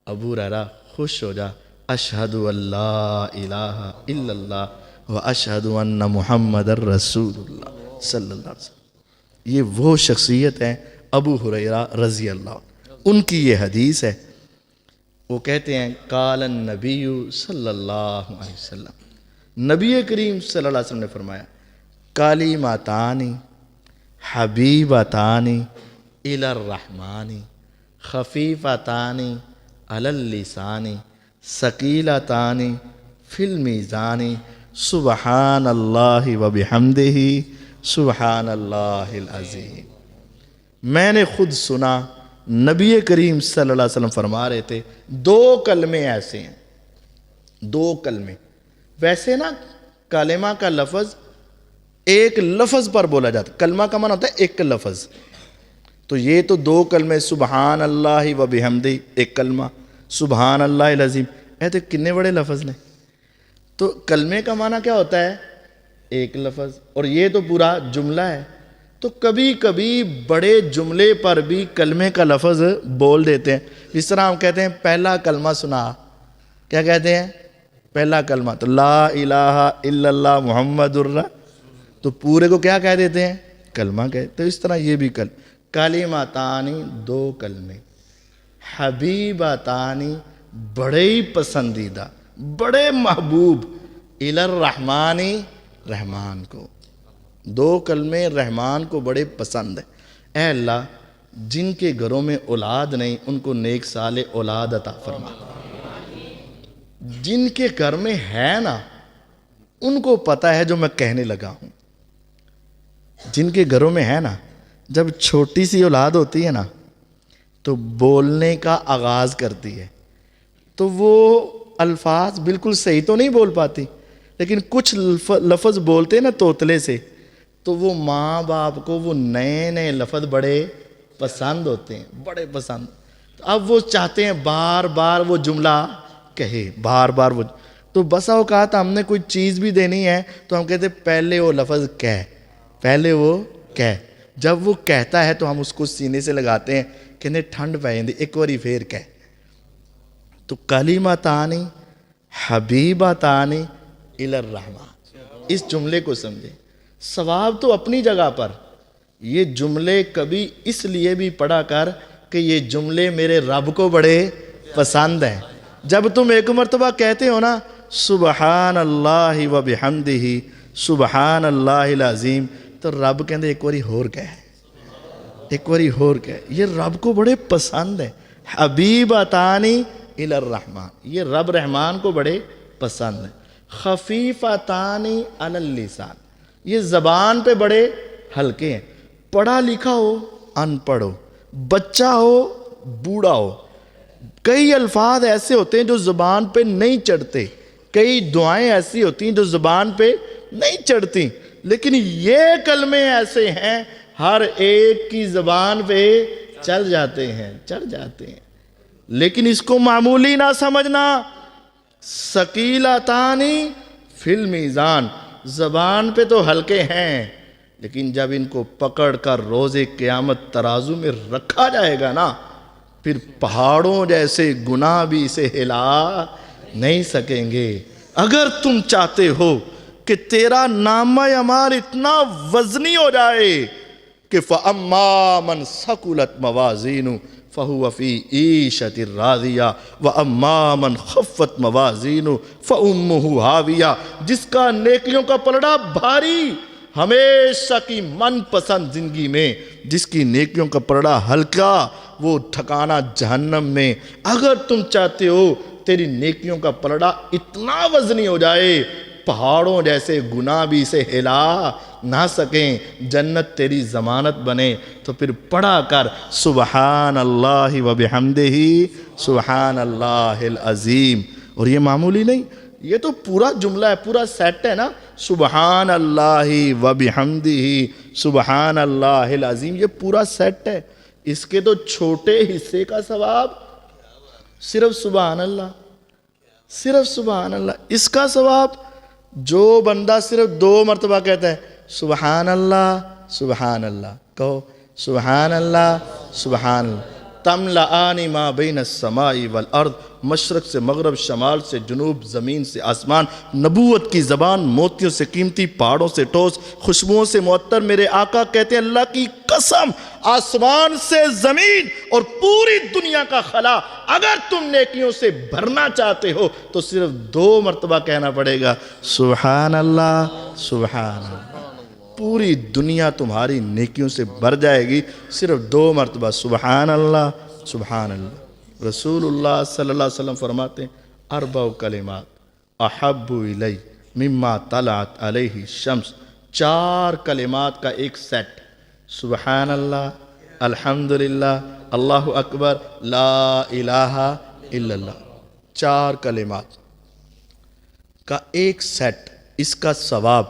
ابو ہریرہ خوش ہو جا، اشہد اللہ الہ الا اللہ و اشہد ان محمد الرسول اللہ صلی اللہ علیہ وسلم۔ یہ وہ شخصیت ہیں ابو ہریرہ رضی اللہ عنہ۔ ان کی یہ حدیث ہے، وہ کہتے ہیں قال النبی صلی اللہ علیہ وسلم، نبی کریم صلی اللہ علیہ وسلم نے فرمایا، کلمتان حبیبتان الی الرحمن خفیفتان علی اللسان ثقیلتان فی المیزان سبحان اللہ و بحمدہ سبحان اللہ العظیم۔ میں نے خود سنا نبی کریم صلی اللہ علیہ وسلم فرما رہے تھے، دو کلمے ایسے ہیں، دو کلمے، ویسے نا کلمہ کا لفظ ایک لفظ پر بولا جاتا ہے، کلمہ کا معنی ہوتا ہے ایک لفظ، تو یہ تو دو کلمے، سبحان اللہ و بحمدہ ایک کلمہ، سبحان اللہ العظیم، ایسے کتنے بڑے لفظ نے۔ تو کلمے کا معنی کیا ہوتا ہے؟ ایک لفظ، اور یہ تو پورا جملہ ہے۔ تو کبھی کبھی بڑے جملے پر بھی کلمے کا لفظ بول دیتے ہیں، اس طرح ہم کہتے ہیں پہلا کلمہ سنا، کیا کہتے ہیں؟ پہلا کلمہ، تو لا الہ الا اللہ محمد تو پورے کو کیا کہہ دیتے ہیں؟ کلمہ کہتے۔ تو اس طرح یہ بھی کلمتان دو کلمے، حبیبتان بڑے ہی پسندیدہ، بڑے محبوب، الی الرحمن رحمان کو، دو کلمے رحمان کو بڑے پسند ہیں۔ اے اللہ جن کے گھروں میں اولاد نہیں ان کو نیک صالح اولاد عطا فرما، جن کے گھر میں ہے نا ان کو پتہ ہے جو میں کہنے لگا ہوں، جن کے گھروں میں ہے نا، جب چھوٹی سی اولاد ہوتی ہے نا تو بولنے کا آغاز کرتی ہے، تو وہ الفاظ بالکل صحیح تو نہیں بول پاتی، لیکن کچھ لفظ بولتے ہیں نا توتلے سے، تو وہ ماں باپ کو وہ نئے نئے لفظ بڑے پسند ہوتے ہیں، بڑے پسند۔ اب وہ چاہتے ہیں بار بار وہ جملہ کہے، بار بار وہ، تو بسا اوقات ہم نے کوئی چیز بھی دینی ہے تو ہم کہتے ہیں پہلے وہ لفظ کہہ، پہلے وہ کہہ۔ جب وہ کہتا ہے تو ہم اس کو سینے سے لگاتے ہیں، کہنے ٹھنڈ پہ جاندی، ایک باری پھر کہہ۔ تو کلمتان حبیبتان الی الرحمن، اس جملے کو سمجھیں۔ ثواب تو اپنی جگہ پر، یہ جملے کبھی اس لیے بھی پڑھا کر کہ یہ جملے میرے رب کو بڑے پسند ہیں۔ جب تم ایک مرتبہ کہتے ہو نا سبحان اللہ و بحمدہ سبحان اللہ العظیم، تو رب کہندے ایک باری ہور کہے، ایک باری ہور کہے، یہ رب کو بڑے پسند ہے۔ حبیبتان الی الرحمن، یہ رب رحمان کو بڑے پسند ہے۔ خفیفتان علی اللسان، یہ زبان پہ بڑے ہلکے ہیں۔ پڑھا لکھا ہو ان پڑھ ہو، بچہ ہو بوڑھا ہو، کئی الفاظ ایسے ہوتے ہیں جو زبان پہ نہیں چڑھتے، کئی دعائیں ایسی ہوتی ہیں جو زبان پہ نہیں چڑھتی، لیکن یہ کلمے ایسے ہیں ہر ایک کی زبان پہ چل جاتے ہیں، چڑھ جاتے ہیں۔ لیکن اس کو معمولی نہ سمجھنا، ثقیلتان فی المیزان، زبان پہ تو ہلکے ہیں لیکن جب ان کو پکڑ کر روز قیامت ترازو میں رکھا جائے گا نا، پھر پہاڑوں جیسے گناہ بھی اسے ہلا نہیں سکیں گے۔ اگر تم چاہتے ہو کہ تیرا نامہ اعمال اتنا وزنی ہو جائے کہ فَأَمَّا مَنْ ثَقُلَتْ مَوَازِينُهُ فَهُوَ فِي عِيشَةٍ رَاضِيَةٍ وَأَمَّا مَنْ خَفَّتْ مَوَازِينُهُ فَأُمُّهُ هَاوِيَةٌ، جس کا نیکیوں کا پلڑا بھاری، ہمیشہ کی من پسند زندگی میں جس کی نیکیوں کا پلڑا ہلکا، وہ ٹھکانہ جہنم میں۔ اگر تم چاہتے ہو تیری نیکیوں کا پلڑا اتنا وزنی ہو جائے پہاڑوں جیسے گناہ بھی اسے ہلا نہ سکیں، جنت تیری ضمانت بنے، تو پھر پڑھا کر سبحان اللہ و بحمدہ سبحان اللہ العظیم۔ اور یہ معمولی نہیں، یہ تو پورا جملہ ہے، پورا سیٹ ہے نا، سبحان اللہ و بحمدہ سبحان اللہ العظیم، یہ پورا سیٹ ہے۔ اس کے تو چھوٹے حصے کا ثواب صرف سبحان اللہ، صرف سبحان اللہ، اس کا ثواب جو بندہ صرف 2 مرتبہ کہتا ہے سبحان اللہ، کہو سبحان اللہ سبحان اللہ، تملأان ما بین السماء والارض، مشرق سے مغرب، شمال سے جنوب، زمین سے آسمان، نبوت کی زبان، موتیوں سے قیمتی، پہاڑوں سے ٹھوس، خوشبوؤں سے معطر۔ میرے آقا کہتے ہیں اللہ کی قسم، آسمان سے زمین اور پوری دنیا کا خلا اگر تم نیکیوں سے بھرنا چاہتے ہو تو صرف 2 مرتبہ کہنا پڑے گا سبحان اللہ سبحان اللہ، پوری دنیا تمہاری نیکیوں سے بھر جائے گی، صرف 2 مرتبہ سبحان اللہ سبحان اللہ۔ رسول اللہ صلی اللہ علیہ وسلم فرماتے ہیں 4 کلمات احب الی مما طلعت علیہ الشمس، 4 کلمات کا ایک سیٹ، سبحان اللہ، الحمدللہ، اللہ اکبر، لا الہ الا اللہ، 4 کلمات کا ایک سیٹ، اس کا ثواب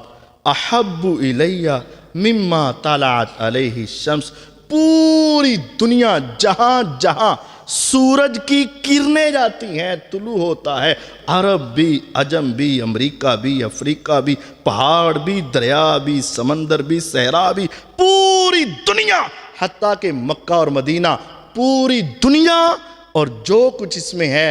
احب الی مما طلعت علیہ الشمس، پوری دنیا جہاں جہاں سورج کی کرنیں جاتی ہیں، طلوع ہوتا ہے، عرب بھی، عجم بھی، امریکہ بھی، افریقہ بھی، پہاڑ بھی، دریا بھی، سمندر بھی، صحرا بھی، پوری دنیا، حتیٰ کہ مکہ اور مدینہ، پوری دنیا اور جو کچھ اس میں ہے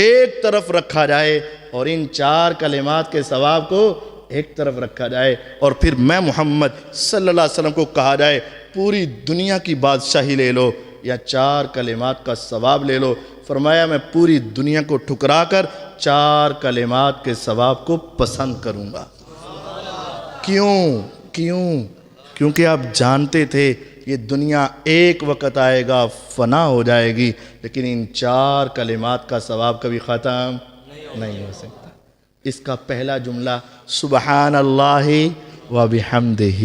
ایک طرف رکھا جائے اور ان 4 کلمات کے ثواب کو ایک طرف رکھا جائے، اور پھر میں محمد صلی اللہ علیہ وسلم کو کہا جائے پوری دنیا کی بادشاہی لے لو یا 4 کلمات کا ثواب لے لو، فرمایا میں پوری دنیا کو ٹھکرا کر 4 کلمات کے ثواب کو پسند کروں گا۔ کیونکہ آپ جانتے تھے یہ دنیا ایک وقت آئے گا، فنا ہو جائے گی، لیکن ان 4 کلمات کا ثواب کبھی ختم نہیں ہو سکتا۔ اس کا پہلا جملہ سبحان اللہ و بحمدہ،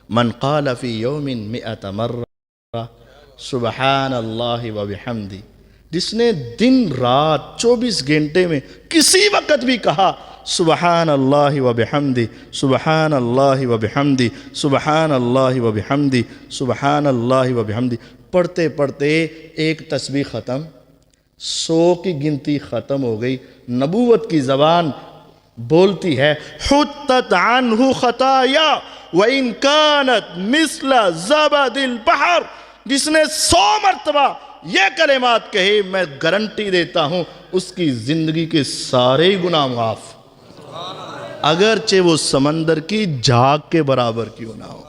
من قال فی یوم 100 مرہ سبحان اللہ و بحمدہ، جس نے دن رات 24 گھنٹے میں کسی وقت بھی کہا سبحان اللہ و بحمدہ سبحان اللہ و بحمدہ سبحان اللہ و بحمدہ سبحان اللہ و بحمدہ، پڑھتے پڑھتے ایک تسبیح ختم، 100 کی گنتی ختم ہو گئی۔ نبوت کی زبان بولتی ہے حطت عنہ خطایا وَإِن كَانَتْ مِثْلَ زَبَدِ الْبَحْرِ، جس نے 100 مرتبہ یہ کلمات کہے میں گارنٹی دیتا ہوں اس کی زندگی کے سارے گناہ معاف، اگرچہ وہ سمندر کی جھاگ کے برابر کیوں نہ ہو۔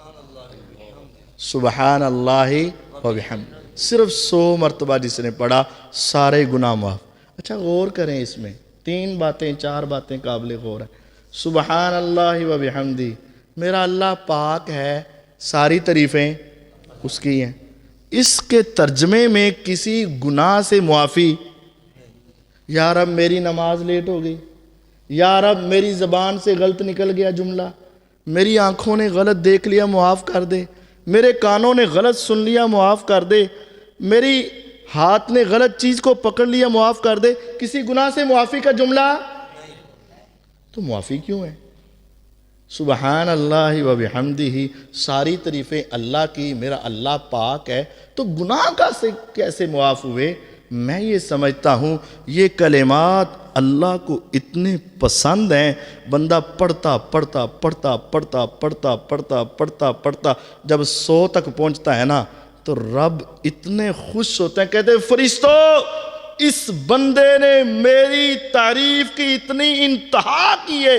سبحان اللہ و بحمدہ، صرف 100 مرتبہ جس نے پڑھا سارے گناہ معاف۔ اچھا غور کریں، اس میں 3 باتیں 4 باتیں قابل غور ہیں۔ سبحان اللہ و بحمدہ، میرا اللہ پاک ہے، ساری تعریفیں اس کی ہیں۔ اس کے ترجمے میں کسی گناہ سے معافی، یا رب میری نماز لیٹ ہو گئی، یا رب میری زبان سے غلط نکل گیا جملہ، میری آنکھوں نے غلط دیکھ لیا معاف کر دے، میرے کانوں نے غلط سن لیا معاف کر دے، میری ہاتھ نے غلط چیز کو پکڑ لیا معاف کر دے۔ کسی گناہ سے معافی کا جملہ تو معافی کیوں ہے؟ سبحان اللہ و بحمدہ، ساری تعریفیں اللہ کی، میرا اللہ پاک ہے، تو گناہ کا سے کیسے معاف ہوئے؟ میں یہ سمجھتا ہوں یہ کلمات اللہ کو اتنے پسند ہیں، بندہ پڑھتا پڑھتا پڑھتا پڑھتا پڑھتا پڑھتا پڑھتا پڑھتا جب 100 تک پہنچتا ہے نا تو رب اتنے خوش ہوتے ہیں، کہتے ہیں فرشتوں اس بندے نے میری تعریف کی اتنی انتہا کی ہے،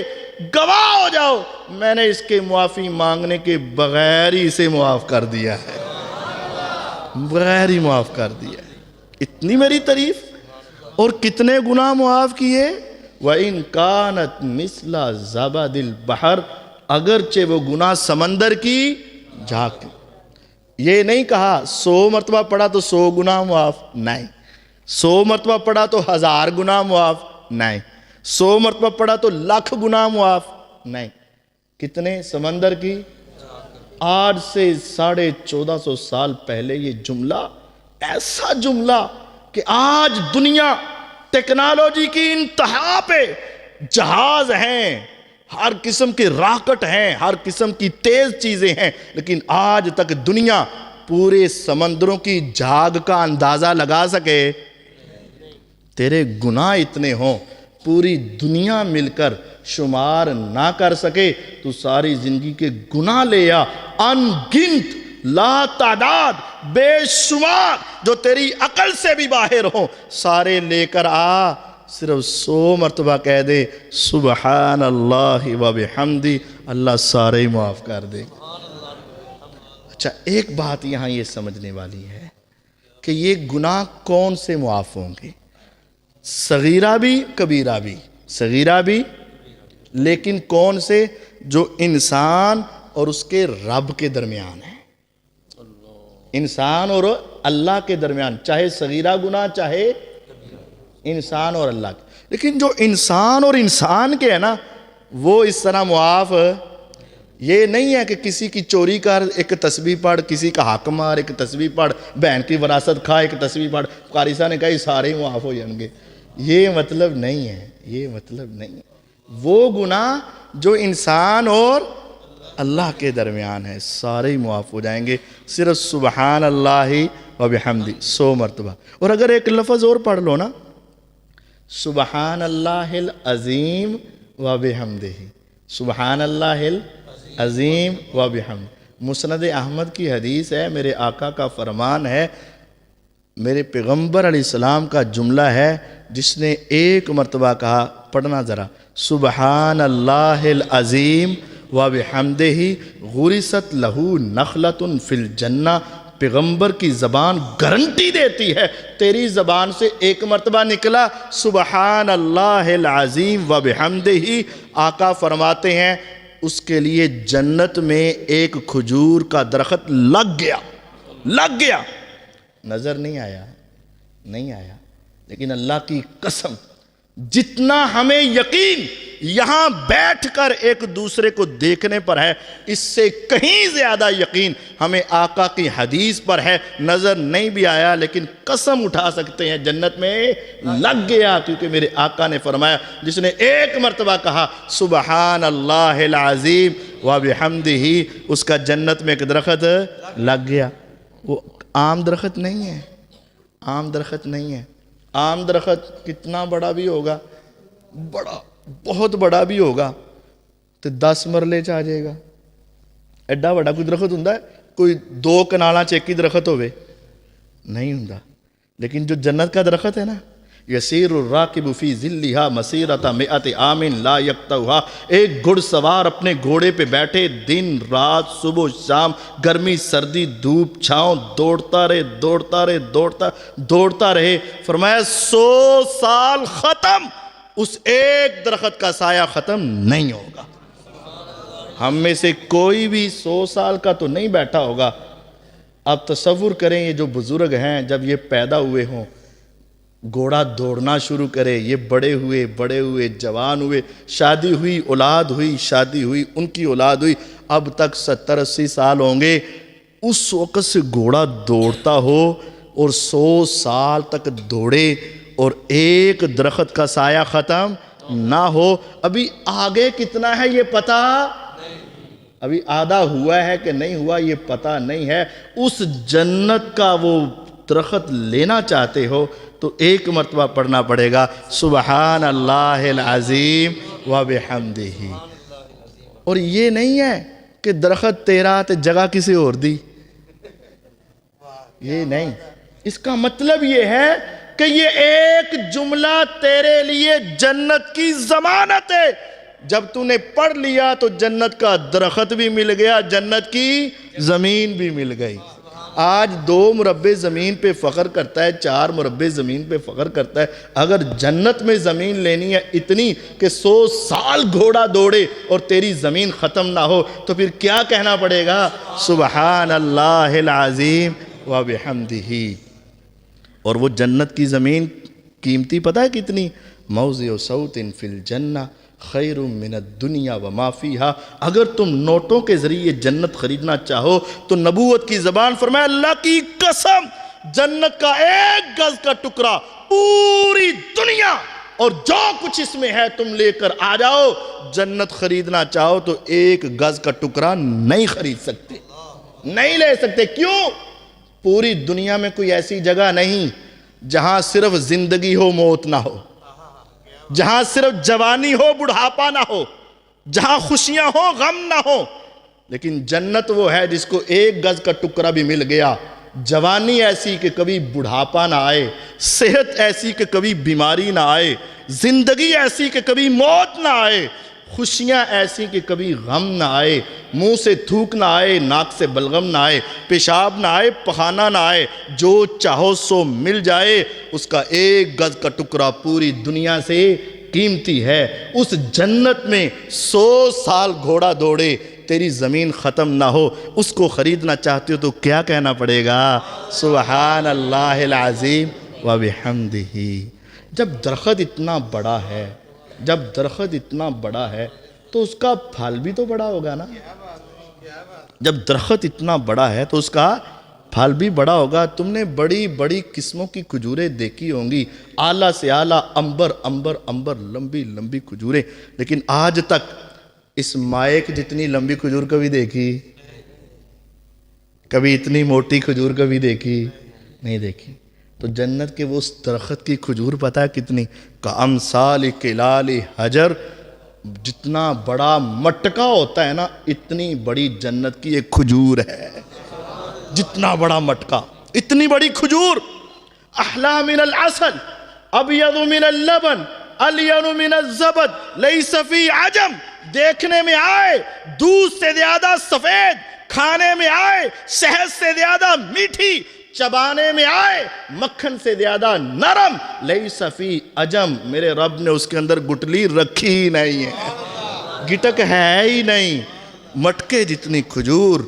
گواہ ہو جاؤ میں نے اس کے معافی مانگنے کے بغیر ہی اسے معاف کر دیا ہے، بغیر ہی معاف کر دیا ہے، اتنی میری تعریف۔ اور کتنے گناہ معاف کیے؟ وَإِن كَانَتْ مِثْلَ زَبَدِ الْبَحْرِ، اگرچہ وہ گناہ سمندر کی جھاگ۔ یہ نہیں کہا 100 مرتبہ پڑھا تو 100 گناہ معاف، نہیں، 100 مرتبہ پڑھا تو 1000 گناہ معاف، نہیں، 100 مرتبہ پڑھا تو 1,00,000 گناہ معاف، نہیں، کتنے؟ سمندر کی۔ آج سے 1450 سال پہلے یہ جملہ، ایسا جملہ کہ آج دنیا ٹیکنالوجی کی انتہا پہ جہاز ہیں، ہر قسم کے راکٹ ہیں، ہر قسم کی تیز چیزیں ہیں، لیکن آج تک دنیا پورے سمندروں کی جھاگ کا اندازہ لگا سکے؟ تیرے گناہ اتنے ہوں، پوری دنیا مل کر شمار نہ کر سکے، تو ساری زندگی کے گناہ لے آ، ان گنت، لا تعداد، بے شمار، جو تیری عقل سے بھی باہر ہوں، سارے لے کر آ، صرف 100 مرتبہ کہہ دے سبحان اللہ و بحمدی، اللہ سارے معاف کر دے۔ اچھا، ایک بات یہاں یہ سمجھنے والی ہے کہ یہ گناہ کون سے معاف ہوں گے؟ صغیرہ بھی کبیرہ بھی، صغیرہ بھی، لیکن کون سے؟ جو انسان اور اس کے رب کے درمیان ہے، انسان اور اللہ کے درمیان، چاہے صغیرہ گناہ چاہے انسان اور اللہ کے، لیکن جو انسان اور انسان کے ہے نا، وہ اس طرح معاف یہ نہیں ہے کہ کسی کی چوری کر ایک تسبیح پڑھ، کسی کا حق مار ایک تسبیح پڑھ، بہن کی وراثت کھا ایک تسبیح پڑھ، قاری صاحب نے کہا یہ سارے ہی معاف ہو جائیں گے۔ یہ مطلب نہیں ہے، یہ مطلب نہیں ہے۔ وہ گناہ جو انسان اور اللہ کے درمیان ہے، سارے ہی معاف ہو جائیں گے، صرف سبحان اللہ و بحمدی 100 مرتبہ۔ اور اگر ایک لفظ اور پڑھ لو نا، سبحان اللہ العظیم و بحمدہ، سبحان اللہ العظیم و بحمدہ۔ مسند احمد کی حدیث ہے، میرے آقا کا فرمان ہے، میرے پیغمبر علیہ السلام کا جملہ ہے، جس نے ایک مرتبہ کہا، پڑھنا ذرا، سبحان اللہ العظیم و بحمدہ غرست لہو نخلۃ فی الجنہ۔ پیغمبر کی زبان گارنٹی دیتی ہے، تیری زبان سے ایک مرتبہ نکلا سبحان اللہ العظیم و بحمدہ، آقا فرماتے ہیں اس کے لیے جنت میں ایک کھجور کا درخت لگ گیا، نظر نہیں آیا، لیکن اللہ کی قسم، جتنا ہمیں یقین یہاں بیٹھ کر ایک دوسرے کو دیکھنے پر ہے، اس سے کہیں زیادہ یقین ہمیں آقا کی حدیث پر ہے۔ نظر نہیں بھی آیا لیکن قسم اٹھا سکتے ہیں جنت میں لگ گیا، کیونکہ میرے آقا نے فرمایا جس نے ایک مرتبہ کہا سبحان اللہ العظیم و بحمدہ، اس کا جنت میں ایک درخت لگ گیا۔ وہ عام درخت نہیں ہے، عام درخت نہیں ہے۔ عام درخت کتنا بڑا بھی ہوگا، بہت بڑا بھی ہوگا تو 10 مرلے چ آ جائے گا۔ ایڈا بڑا کوئی درخت ہوں، کوئی 2 کنالاں چ ایک ہی درخت ہوئے نہیں ہوں، لیکن جو جنت کا درخت ہے نا، یسیر الراکب فی ظلھا مسیرۃ 100 عام لا یقطعھا، ایک گھڑ سوار اپنے گھوڑے پہ بیٹھے دن رات صبح شام گرمی سردی دھوپ چھاؤں دوڑتا رہے، فرمایا 100 سال ختم، اس ایک درخت کا سایہ ختم نہیں ہوگا۔ ہم میں سے کوئی بھی 100 سال کا تو نہیں بیٹھا ہوگا۔ اب تصور کریں یہ جو بزرگ ہیں جب یہ پیدا ہوئے ہوں، گھوڑا دوڑنا شروع کرے، یہ بڑے ہوئے جوان ہوئے، شادی ہوئی اولاد ہوئی، شادی ہوئی ان کی اولاد ہوئی، اب تک 70-80 سال ہوں گے، اس وقت سے گھوڑا دوڑتا ہو اور 100 سال تک دوڑے اور ایک درخت کا سایہ ختم نہ ہو۔ ابھی آگے کتنا ہے یہ پتہ، ابھی آدھا ہوا ہے کہ نہیں ہوا یہ پتہ نہیں ہے۔ اس جنت کا وہ درخت لینا چاہتے ہو تو ایک مرتبہ پڑھنا پڑے گا سبحان اللہ العظیم و بحمدہ۔ اور یہ نہیں ہے کہ درخت تیرا تے جگہ کسی اور دی، یہ نہیں، اس کا مطلب یہ ہے کہ یہ ایک جملہ تیرے لیے جنت کی ضمانت ہے۔ جب تو نے پڑھ لیا تو جنت کا درخت بھی مل گیا، جنت کی زمین بھی مل گئی۔ آج 2 مربع زمین پہ فخر کرتا ہے، 4 مربع زمین پہ فخر کرتا ہے، اگر جنت میں زمین لینی ہے اتنی کہ 100 سال گھوڑا دوڑے اور تیری زمین ختم نہ ہو، تو پھر کیا کہنا پڑے گا؟ سبحان اللہ العظیم و بحمدہ۔ اور وہ جنت کی زمین قیمتی پتہ ہے کتنی؟ موضع صوت فی الجنہ خیر من الدنیا وما فیہا۔ اگر تم نوٹوں کے ذریعے جنت خریدنا چاہو تو نبوت کی زبان فرمایا اللہ کی قسم، جنت کا 1 گز کا ٹکڑا پوری دنیا اور جو کچھ اس میں ہے تم لے کر آ جاؤ. جنت خریدنا چاہو تو ایک گز کا ٹکڑا نہیں خرید سکتے, نہیں لے سکتے. کیوں؟ پوری دنیا میں کوئی ایسی جگہ نہیں جہاں صرف زندگی ہو موت نہ ہو, جہاں صرف جوانی ہو بڑھاپا نہ ہو, جہاں خوشیاں ہو غم نہ ہو. لیکن جنت وہ ہے جس کو ایک گز کا ٹکڑا بھی مل گیا, جوانی ایسی کہ کبھی بڑھاپا نہ آئے, صحت ایسی کہ کبھی بیماری نہ آئے, زندگی ایسی کہ کبھی موت نہ آئے, خوشیاں ایسی کہ کبھی غم نہ آئے, منہ سے تھوک نہ آئے, ناک سے بلغم نہ آئے, پیشاب نہ آئے, پخانہ نہ آئے, جو چاہو سو مل جائے. اس کا ایک گز کا ٹکڑا پوری دنیا سے قیمتی ہے. اس جنت میں 100 سال گھوڑا دوڑے تیری زمین ختم نہ ہو. اس کو خریدنا چاہتے ہو تو کیا کہنا پڑے گا؟ سبحان اللہ العظیم و بحمدہ. جب درخت اتنا بڑا ہے, جب درخت اتنا بڑا ہے تو اس کا پھل بھی تو بڑا ہوگا نا. جب درخت اتنا بڑا ہے تو اس کا پھل بھی بڑا ہوگا. تم نے بڑی بڑی قسموں کی کھجوریں دیکھی ہوں گی, اعلیٰ سے اعلیٰ, امبر امبر امبر, لمبی لمبی کھجوریں. لیکن آج تک اس مائک جتنی لمبی کھجور کبھی دیکھی؟ کبھی اتنی موٹی کھجور کبھی دیکھی؟ نہیں دیکھی. تو جنت کے وہ اس درخت کی کھجور پتہ ہے کتنی؟ کامثال کلال حجر, جتنا بڑا مٹکا ہوتا ہے نا اتنی بڑی جنت کی ایک کھجور ہے. جتنا بڑا مٹکا, اتنی بڑی کھجور. احلا من العسل ابیض من اللبن الین من الزبد لیس فی عجم. دیکھنے میں آئے دودھ سے زیادہ سفید, کھانے میں آئے شہد سے زیادہ میٹھی, چبانے میں آئے مکھن سے زیادہ نرم. لیس فی عجم, میرے رب نے اس کے اندر گٹلی رکھی ہی نہیں ہے, گٹک ہے ہی نہیں. مٹکے جتنی کھجور,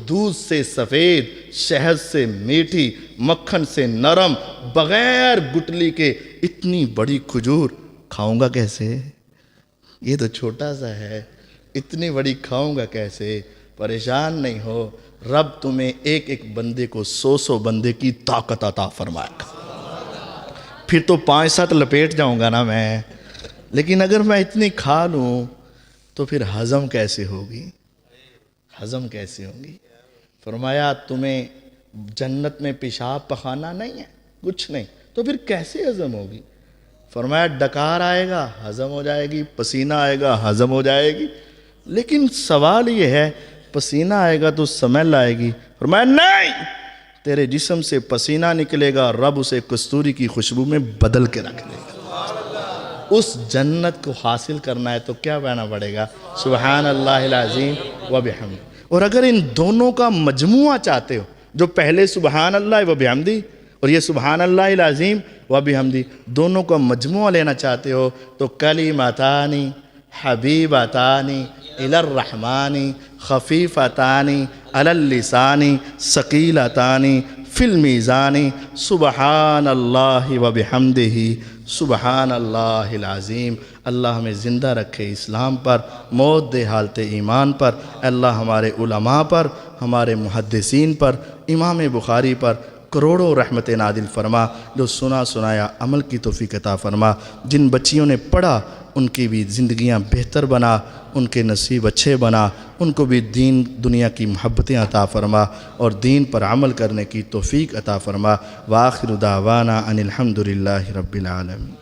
دودھ سے سفید, شہد سے میٹھی, مکھن سے نرم, بغیر گٹلی کے اتنی بڑی کھجور کھاؤں گا کیسے؟ یہ تو چھوٹا سا ہے, اتنی بڑی کھاؤں گا کیسے؟ پریشان نہیں ہو, رب تمہیں ایک ایک بندے کو 100 بندے کی طاقت عطا فرمائے گا. پھر تو 5-7 لپیٹ جاؤں گا نا میں. لیکن اگر میں اتنی کھا لوں تو پھر ہضم کیسے ہوگی؟ ہضم کیسے ہوگی؟ فرمایا تمہیں جنت میں پیشاب پخانا نہیں ہے, کچھ نہیں, تو پھر کیسے ہضم ہوگی؟ فرمایا ڈکار آئے گا ہضم ہو جائے گی, پسینہ آئے گا ہضم ہو جائے گی. لیکن سوال یہ ہے پسینہ آئے گا تو سمیل آئے گی. فرمایا نہیں, تیرے جسم سے پسینہ نکلے گا, رب اسے کستوری کی خوشبو میں بدل کے رکھ دے گا. اس جنت کو حاصل کرنا ہے تو کیا کہنا پڑے گا؟ سبحان اللہ العظیم و بحمدہ. اور اگر ان دونوں کا مجموعہ چاہتے ہو, جو پہلے سبحان اللہ و بحمدہ اور یہ سبحان اللہ العظیم و بحمدہ, دونوں کا مجموعہ لینا چاہتے ہو تو کلمتانی حبیبتانی الی الرحمن خفیفتانی علی اللسان ثقیلتانی فی المیزان سبحان اللہ و بحمدہ سبحان اللہ العظیم. اللہ ہمیں زندہ رکھے اسلام پر, موت دے حالت ایمان پر. اللہ ہمارے علماء پر, ہمارے محدثین پر, امام بخاری پر کروڑوں رحمت نازل فرما. جو سنا سنایا عمل کی توفیق عطا فرما. جن بچیوں نے پڑھا ان کی بھی زندگیاں بہتر بنا, ان کے نصیب اچھے بنا, ان کو بھی دین دنیا کی محبتیں عطا فرما اور دین پر عمل کرنے کی توفیق عطا فرما. وآخر دعوانا ان الحمد للہ رب العالمین.